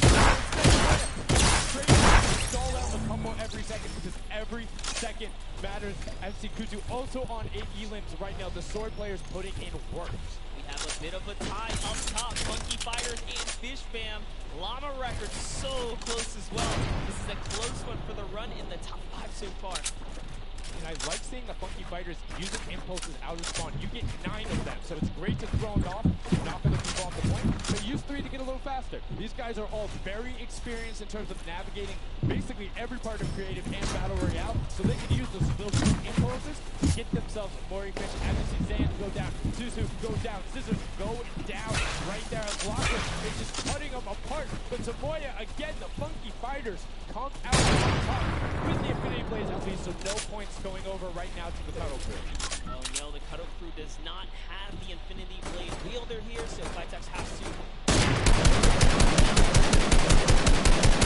Stall out the combo every second because every second matters. MC Kutu also on 8 elims right now. The sword players putting in work. We have a Bit of a tie up top. Funky Fighters and Fish Fam. Llama Records so close as well. This is a close one for the run in the top 5 so far. And I like seeing the Funky Fighters using impulses out of spawn. You get 9 of them, so it's great to throw them off, not going to move off the point, but use 3 to get a little faster. These guys are all very experienced in terms of navigating basically every part of creative and battle royale, so they can use those impulses to get themselves more efficient. As you see Zan go down, Suzu go down, Scissors go down right there. Lachlan is just cutting them apart, but Tomoya, again, the Funky Fighters come out on top with the Infinity Blaze at least, so no points going over right now to the Cuddle Crew. Oh no, the Cuddle Crew does not have the Infinity Blaze wielder here, so Vitex has to.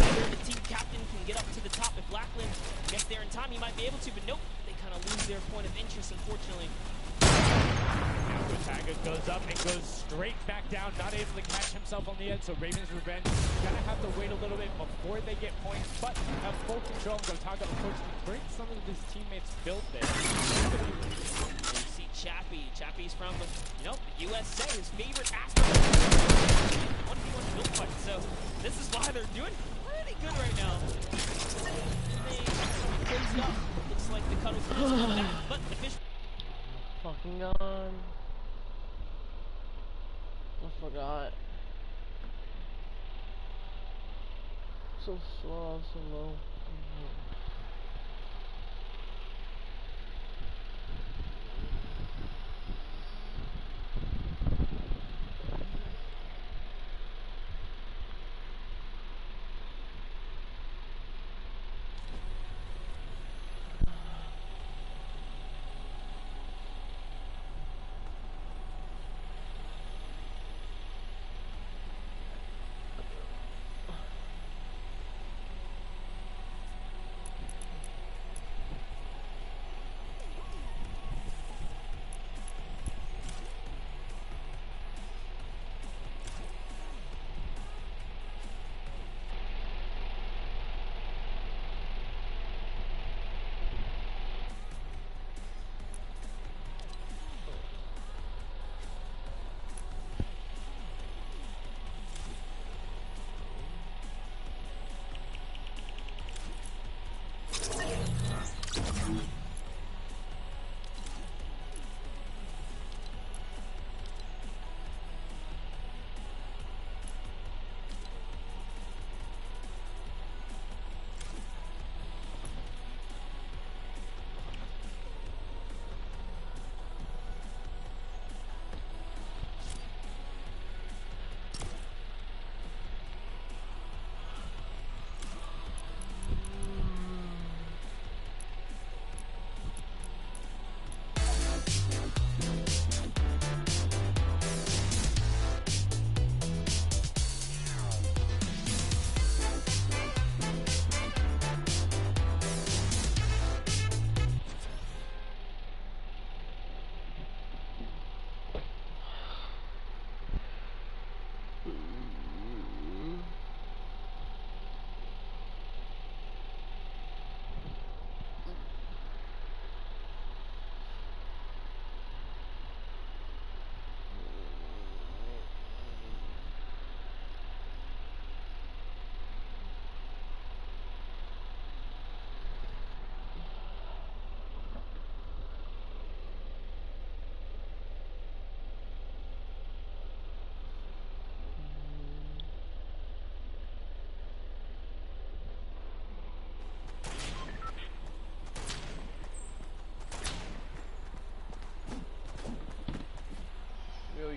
Whether the team captain can get up to the top. If Blackland gets there in time, he might be able to, but nope, they kind of lose their point of interest, unfortunately. Now Gotaga goes up and goes straight back down, not able to catch himself on the edge, so Raven's Revenge gonna have to wait a little bit before they get points, but have full control. Gotaga, of course, brings some of his teammates built there. And you see Chappie. Chappie's from, you know, the USA, his favorite aspect. 1v1 build fight, so this is why they're doing pretty good right now. They closed up. Looks like the Cuddle Crew is coming out, but the Fish. Fucking gone. I forgot. So slow, so low.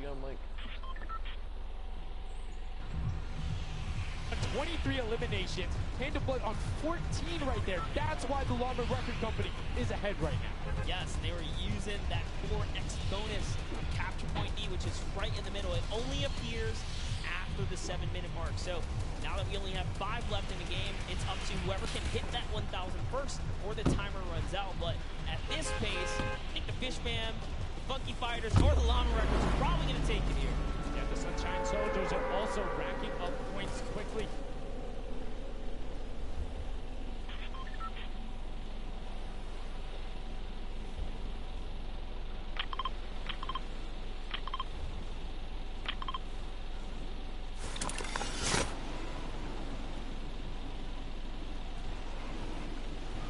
Yo, Mike. 23 eliminations, hand of blood on 14 right there. That's why the Llama Record Company is ahead right now. Yes, they were using that 4x bonus from Capture Point D, which is right in the middle. It only appears after the 7-minute mark. So now that we only have 5 left in the game, it's up to whoever can hit that 1,000 first or the timer runs out. But at this pace, I think the Fish Fam, the Funky Fighters, or the Llama Records are probably going to take it here. Yeah, the Sunshine Soldiers are also racking up points quickly.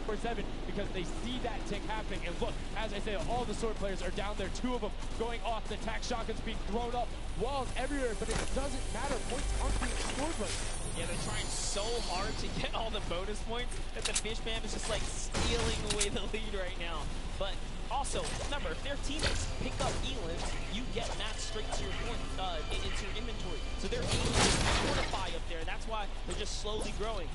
24/7 because they see that tick happening. And look, as I say, all the sword players are down there. 2 of them going off. The attack shotguns being thrown up. Walls everywhere, but it doesn't matter. Points aren't being scored right now. Yeah, they're trying so hard to get all the bonus points that the Fish Fam is just like stealing away the lead right now. But also, remember, if their teammates pick up Elans, you get mats straight to your point, into your inventory. So they're able to fortify up there. That's why they're just slowly growing.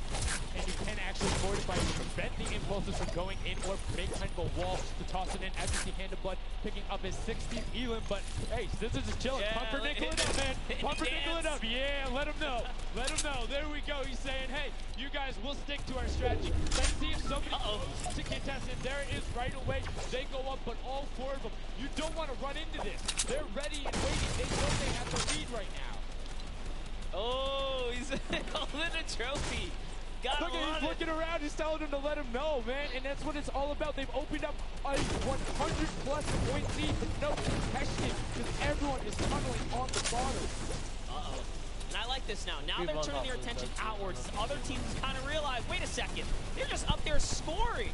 And you can actually fortify to prevent the impulses from going in or make kind of a wall to toss it in. As you see Hand of Blood picking up his 16th Elan, but hey, Scissors is chilling. Yeah, Pumpernickel it up, man. Pumpernickel it up. Yeah, let him know. Let him know. There we go. He's saying, hey, you guys will stick to our strategy. Let's see if somebody goes to contestant. There it is right away. They go up, but all 4 of them, you don't want to run into this. They're ready and waiting. They know they have the lead right now. Oh, he's holding a trophy. Look, he's looking around, he's telling him to let him know, man, and that's what it's all about. They've opened up a 100-plus point lead with no contestation because everyone is tunneling on the bottom. Uh-oh. And I like this now. Now they're turning their attention outwards. Other teams kind of realize, wait a second, they're just up there scoring.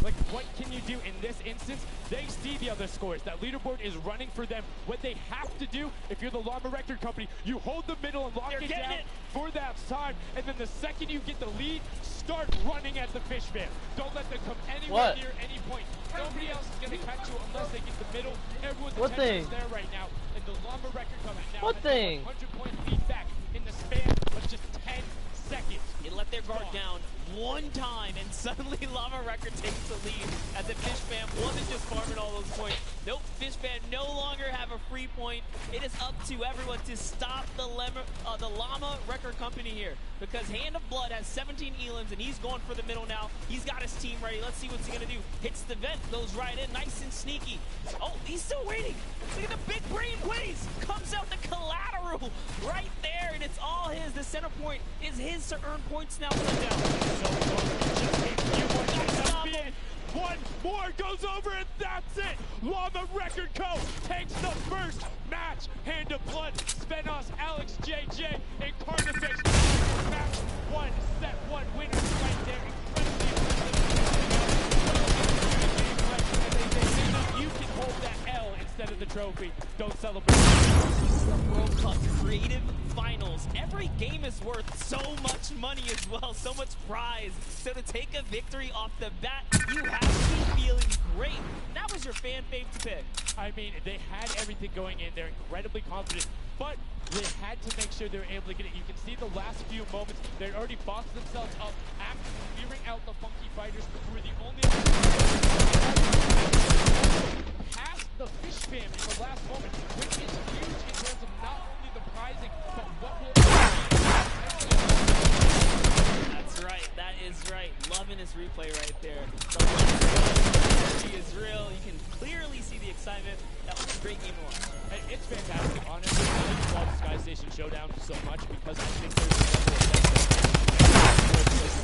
Like, what can you do in this instance? They see the other scores. That leaderboard is running for them. What they have to do, if you're the Llama Record Company, you hold the middle and lock it down for that time. And then the second you get the lead, start running at the Fish Fam. Don't let them come anywhere near any point. Nobody else is going to catch you unless they get the middle. Everyone's attention is there right now. And the Llama Record Company now has a 100-point lead back in the span of just 10 seconds. They let their guard down one time, and suddenly Llama Record takes the lead as the Fish Fam wasn't just farming all those points. Nope, Fish Fam no longer have a free point. It is up to everyone to stop the Llama Record Company here, because Hand of Blood has 17 Elans, and he's going for the middle now. He's got his team ready. Let's see what's he gonna do. Hits the vent, goes right in, nice and sneaky. Oh, he's still waiting. Look at the big brain plays. Comes out the collateral right there, and it's all his. The center point is his to earn points now for the down. One more goes over, and that's it. Llama Record Co. takes the first match. Hand of Blood, Spenos, Alex JJ, and Carnifex. Match 1, set 1 winners right there. Incredibly impressive. You can hold that L instead of the trophy. Don't celebrate. World Cup Creative Finals. Every game is worth so much money as well, so much prize. So to take a victory off the bat, you have to be feeling great. That was your fan fave to pick. I mean, they had everything going in. They're incredibly confident, but they had to make sure they were able to get it. You can see the last few moments, they'd already boxed themselves up after clearing out the Funky Fighters, who were the only past the Fish Fam in the last moment, which is huge in terms of not only the prizing, but what will... That's right, that is right. Loving this replay right there. The is real. You can clearly see the excitement. That was a great game to watch. It's fantastic, honestly. I love Sky Station Showdown so much because I think there's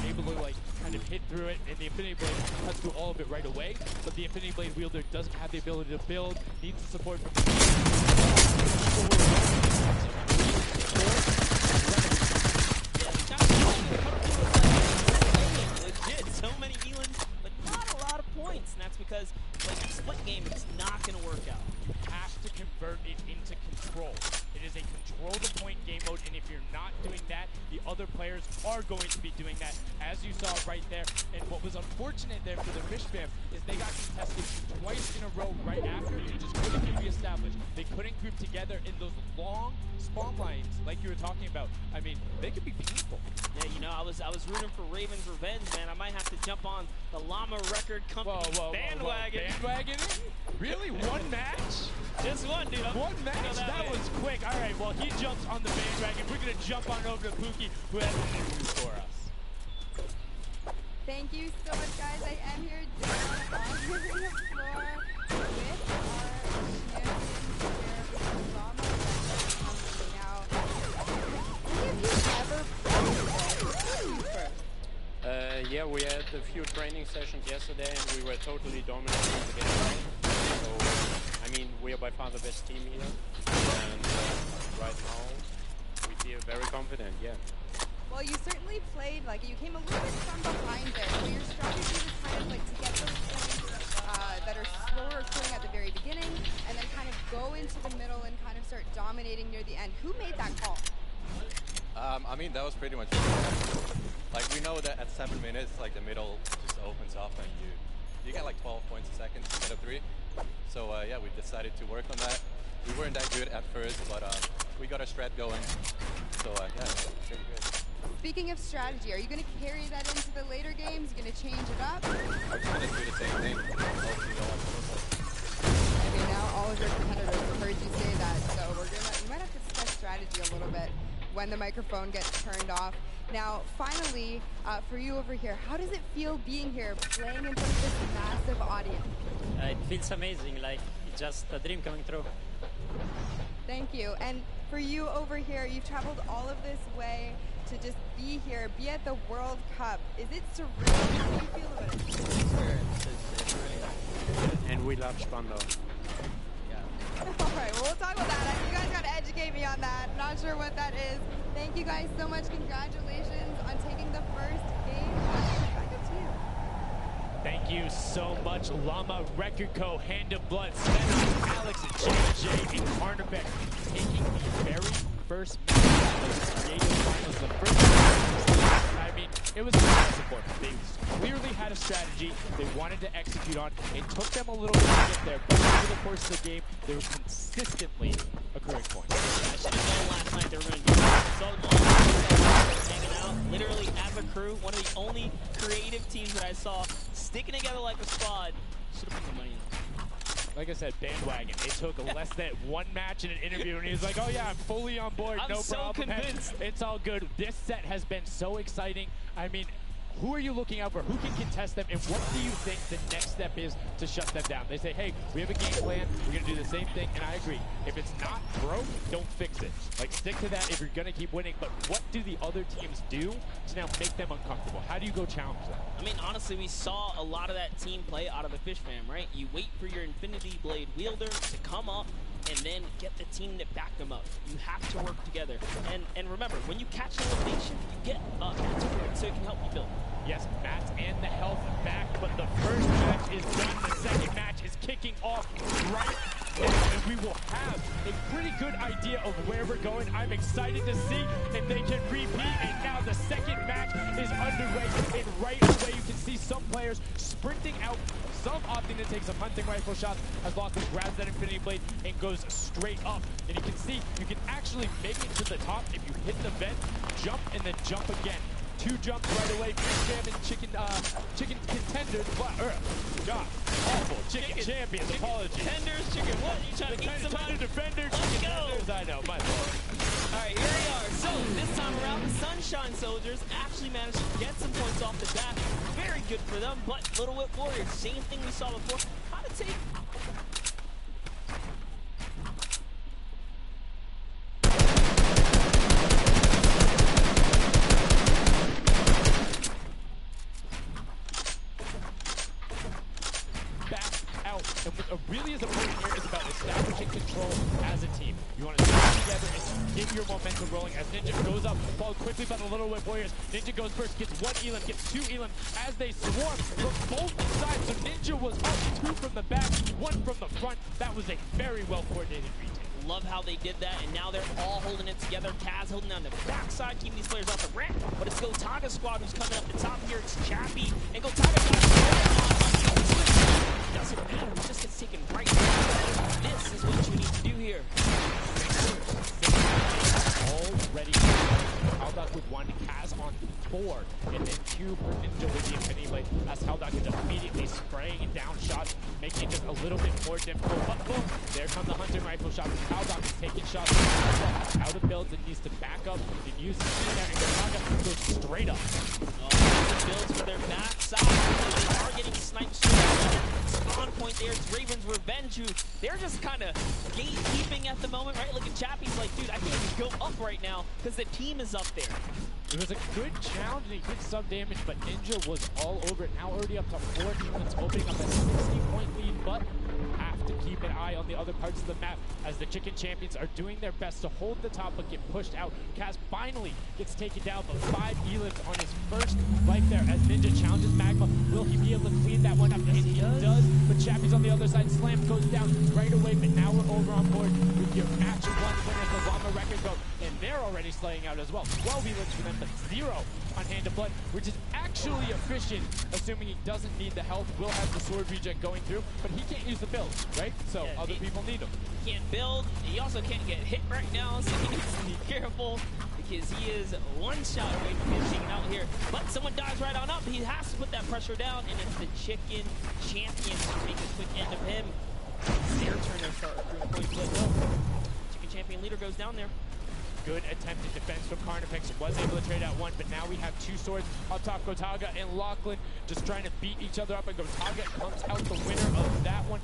able to like kind of hit through it, and the Infinity Blade cuts through all of it right away, but the Infinity Blade wielder doesn't have the ability to build, needs the support from legit, so many Elans, but not a lot of points, and that's because like a split game, it's not going to work out. You have to convert it into control. It is a control the point game mode, and if you're not doing that, the other players are going to be doing that, as you saw right there. And what was unfortunate there for the Fish Fam is they got contested twice in a row right after. They just couldn't get reestablished. They couldn't group together in those long spawn lines like you were talking about. I mean, they could be painful. Yeah, you know, I was rooting for Raven's Revenge, man. I might have to jump on the Llama Record Company bandwagon. Bandwagon? Really? One match? Just one, dude. One match? That was quick. All right, well, he jumps on the bandwagon. We're going to jump on over to Pookie, who has the news for us. Thank you so much, guys. I am here down on the floor with our champions here with the Llama Record Company. Now, have you ever played first? Yeah, we had a few training sessions yesterday, and we were totally dominating the game. So, I mean, we are by far the best team here, and right now we feel very confident, yeah. Well, you certainly really played like you came a little bit from behind there. So your strategy was kind of like to get those points that are slower accruing at the very beginning, and then kind of go into the middle and kind of start dominating near the end. Who made that call? I mean, that was pretty much like we know that at 7 minutes, like the middle just opens up and you get like 12 points a second instead of 3. So yeah, we decided to work on that. We weren't that good at first, but we got a strat going. So yeah, pretty good. Speaking of strategy, are you going to carry that into the later games? You going to change it up? I'm just gonna do the same thing. Hopefully no one knows us. I mean, now all of your competitors have heard you say that, so you might have to discuss strategy a little bit when the microphone gets turned off. Now, finally, for you over here, how does it feel being here, playing in front of this massive audience? It feels amazing, like it's just a dream coming true. Thank you. And for you over here, you've traveled all of this way to just be here, be at the World Cup. Is it surreal? How do you feel about it? It's really and we love Spando. All right, well, we'll talk about that. You guys got to educate me on that. Not sure what that is. Thank you guys so much. Congratulations on taking the first game. Back up to you. Thank you so much, Llama, Record Co., Hand of Blood, Spencer, Alex, and JJ, and Carnabeck taking the very first match of the Creative Finals. The first match, I mean, it was impressive for them. They clearly had a strategy they wanted to execute on. It took them a little bit to get there, but over the course of the game, they were consistently accruing points. I should have known last night they were going to do that. So long, hanging out, literally as a crew, one of the only creative teams that I saw sticking together like a squad. Should have put some money in. Like I said, bandwagon. It took less than one match in an interview, and he was like, oh yeah, I'm fully on board, no problem. I'm so convinced. It's all good. This set has been so exciting. I mean, who are you looking out for? Who can contest them? And what do you think the next step is to shut them down? They say, hey, we have a game plan. We're going to do the same thing. And I agree. If it's not broke, don't fix it. Like, stick to that if you're going to keep winning. But what do the other teams do to now make them uncomfortable? How do you go challenge them? I mean, honestly, we saw a lot of that team play out of the Fish Fam, right? You wait for your Infinity Blade wielder to come up and then get the team to back them up. You have to work together. And remember, when you catch an elimination, you get Matt support so it can help you build. Yes, Matt and the health back, but the first match is done. The second match is kicking off right now, and we will have a pretty good idea of where we're going. I'm excited to see if they can repeat, and now the second match is underway, and right away you can see some players sprinting out, some opting to take some hunting rifle shots as Lachlan grabs that Infinity Blade and goes straight up. And you can see you can actually make it to the top if you hit the vent, jump, and then jump again. 2 jumps right away. Fish Fam and chicken contenders. God, awful. Chicken champions. Apologies. Contenders, chicken what? You trying to eat some contender defenders. Let's go. I know, my fault. All right, here we are. So this time around, the Sunshine Soldiers actually managed to get some points off the bat. Very good for them, but Little Whip Warriors, same thing we saw before. How to take. And what really is important here is about establishing control as a team. You want to stick together and get your momentum rolling as Ninja goes up, followed quickly by the Little Whip Warriors. Ninja goes first, gets 1 elim, gets 2 elim as they swarm from both sides. So Ninja was up 2 from the back, 1 from the front. That was a very well-coordinated retake. Love how they did that, and now they're all holding it together. Kaz holding down the backside, keeping these players off the ramp. But it's Gotaga squad who's coming up the top here. It's Chappie, and Gotaga doesn't matter, it just gets taken right now. This is what you need to do here. Already Haldak with 1, Kaz on 4, and then 2 for Ninja with the Infinity Blade as Haldak is immediately spraying and down shots, making it just a little bit more difficult. But boom, there comes the hunting rifle shot. Haldak is taking shots out of builds and needs to back up and use the speed there, and Gotaga goes straight up. Builds for their backside. They are getting sniped straight. Spawn point there. It's Raven's Revenge, who they're just kind of gatekeeping at the moment, right? Look at Chappie's like, dude, I can't even go up right now because the team is up there. It was a good challenge and he did some damage, but Ninja was all over it. Now already up to 4 demons, opening up a 60-point lead, but have to keep an eye on the other parts of the map as the Chicken Champions are doing their best to hold the top but get pushed out. Kaz finally gets taken down, but 5 elims on his first life there as Ninja challenges Magma. Will he be able to clean that one up? And he does, but Chappie's on the other side. Slam goes down right away, but now we're over on board with your match 1 winners, the Llama Record Vote, and they're already slaying out as well. 12 elims for them, but 0 on Hand of Blood, which is actually efficient, assuming he doesn't need the health. Will have the sword reject going through, but he can't use the build, right? So Yeah, other people need him. He can't build. He also can't get hit right now, so he needs to be careful because he is 1 shot away from finishing out here. But someone dives right on up. He has to put that pressure down, and it's the Chicken Champions to make a quick end of him. It's their turn to start accruing points, but no. Chicken Champion leader goes down there. Good attempted defense from Carnifex. Was able to trade out 1, but now we have 2 swords up top. Gotaga and Lachlan just trying to beat each other up, and Gotaga comes out the winner of that one.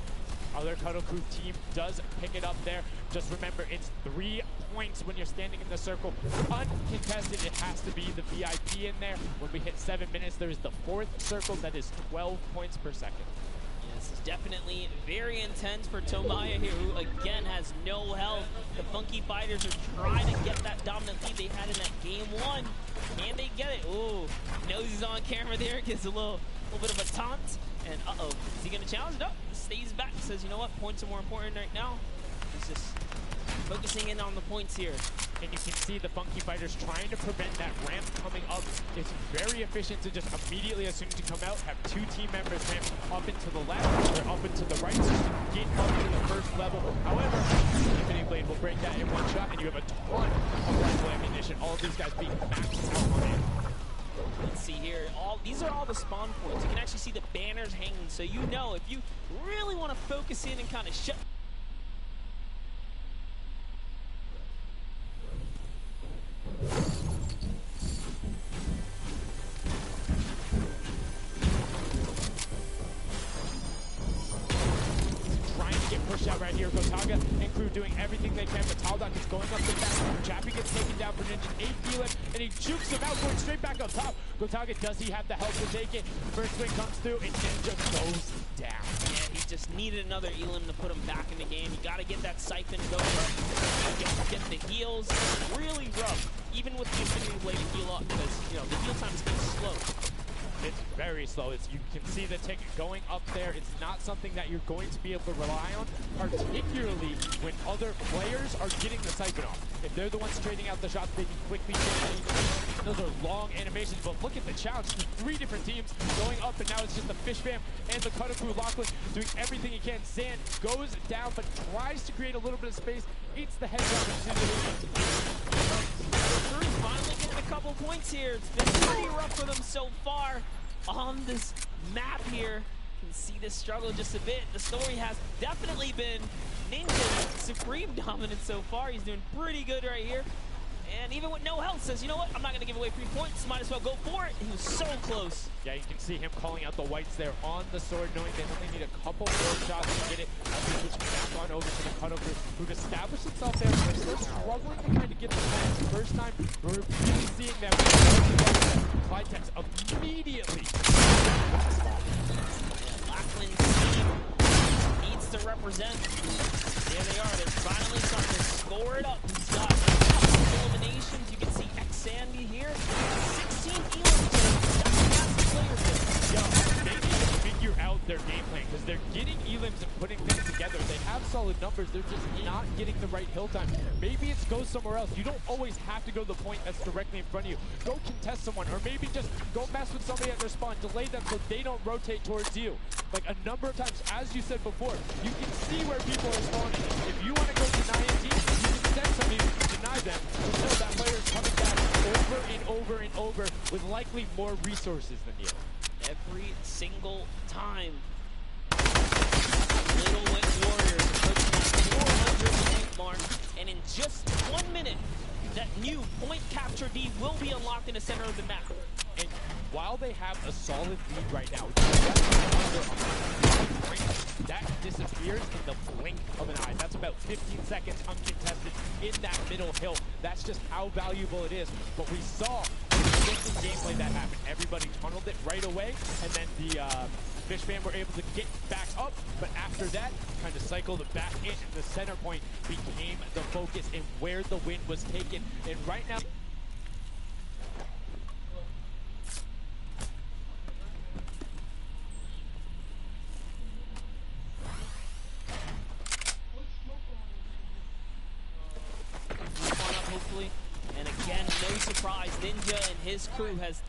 Other Cuddle Crew team does pick it up there. Just remember, it's 3 points when you're standing in the circle. Uncontested, it has to be the VIP in there. When we hit 7 minutes, there is the 4th circle that is 12 points per second. This is definitely very intense for Tomaya here, who again has no health. The Funky Fighters are trying to get that dominant lead they had in that game 1. Can they get it? Ooh, knows he's on camera there, gets a little bit of a taunt. And uh-oh, is he gonna challenge? No, stays back, says, you know what, points are more important right now. He's just focusing in on the points here. And you can see the Funky Fighters trying to prevent that ramp coming up. It's very efficient to just immediately, as soon as you come out, have 2 team members ramp up into the left or up into the right, so you can get up to the first level. However, Infinity Blade will break that in 1 shot, and you have a ton of rifle ammunition. All of these guys being maxed out on it. Let's see here. These are all the spawn points. You can actually see the banners hanging, so you know if you really want to focus in and kind of shut. Trying to get pushed out right here. Gotaga and crew doing everything they can, but Taldock is going up the back. Chappie gets taken down for Ninja 8 elim, and he jukes him out, going straight back up top. Gotaga, does he have the help to take it? First swing comes through, and Ninja goes down. Yeah, he just needed another elim to put him back in the game. You got to get that siphon going. Get the heals. Really rough, even with the Infinity Blade to heal up, because you know the heal time is getting slow. It's very slow. You can see the tick going up there. It's not something that you're going to be able to rely on, particularly when other players are getting the siphon off. If they're the ones trading out the shots, they can quickly change. Those are long animations, but look at the challenge. 3 different teams going up, and now it's just the Fish Fam and the Cutter Crew. Lachlan doing everything he can. Zan goes down, but tries to create a little bit of space. Eats the headshot into the Crew finally getting a couple points here. It's been pretty rough for them so far on this map here. You can see this struggle just a bit. The story has definitely been Ninja's supreme dominance so far. He's doing pretty good right here. And even with no health, says, you know what, I'm not going to give away 3 points. Might as well go for it. He was so close. Yeah, you can see him calling out the whites there on the sword, knowing they only need a couple more shots to get it. As we switch back on over to the Cuddle Crew, who've established itself there. They're still struggling to kind of get the points. First time, we're really seeing them. Clytex immediately. Lachlan's team needs to represent. There they are. They're finally starting to score it up. He's got eliminations. You can see X-Sandy here. 16 eliminations. That's players there. Yo, they need to figure out their game plan, because they're getting elims and putting things together. They have solid numbers. They're just not getting the right hill time. Maybe it's go somewhere else. You don't always have to go to the point that's directly in front of you. Go contest someone, or maybe just go mess with somebody at their spawn. Delay them so they don't rotate towards you. Like a number of times, as you said before, you can see where people are spawning. If you want to go deny a team, you can send somebody to deny them. Until that player is coming back over and over and over with likely more resources than you. Every single time. Little Wit Warriors approaching that 400 point mark, and in just 1 minute, that new point capture D will be unlocked in the center of the map. And while they have a solid lead right now, that disappears in the blink of an eye. That's about 15 seconds uncontested in that middle hill. That's just how valuable it is. But we saw just in gameplay that happened. Everybody tunneled it right away, and then the Fishman were able to get back up, but after that, kind of cycled back in. The center point became the focus and where the win was taken. And right now, hopefully. And again, no surprise, Ninja and his crew has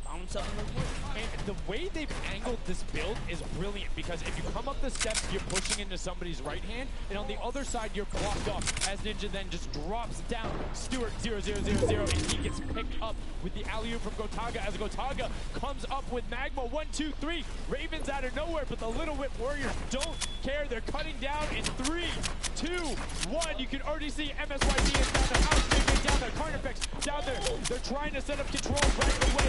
found himself in the win. And the way they've angled this build is brilliant, because if you come up the steps, you're pushing into somebody's right hand, and on the other side, you're blocked off, as Ninja then just drops down Stewart 0-0-0-0, and he gets picked up with the alley-oop from Gotaga, as Gotaga comes up with Magma. 1, 2, 3. Ravens out of nowhere, but the Little Whip Warriors don't care. They're cutting down in 3, 2, 1. You can already see MSYD is down there, House down there, Carnifex down there. They're trying to set up control right away.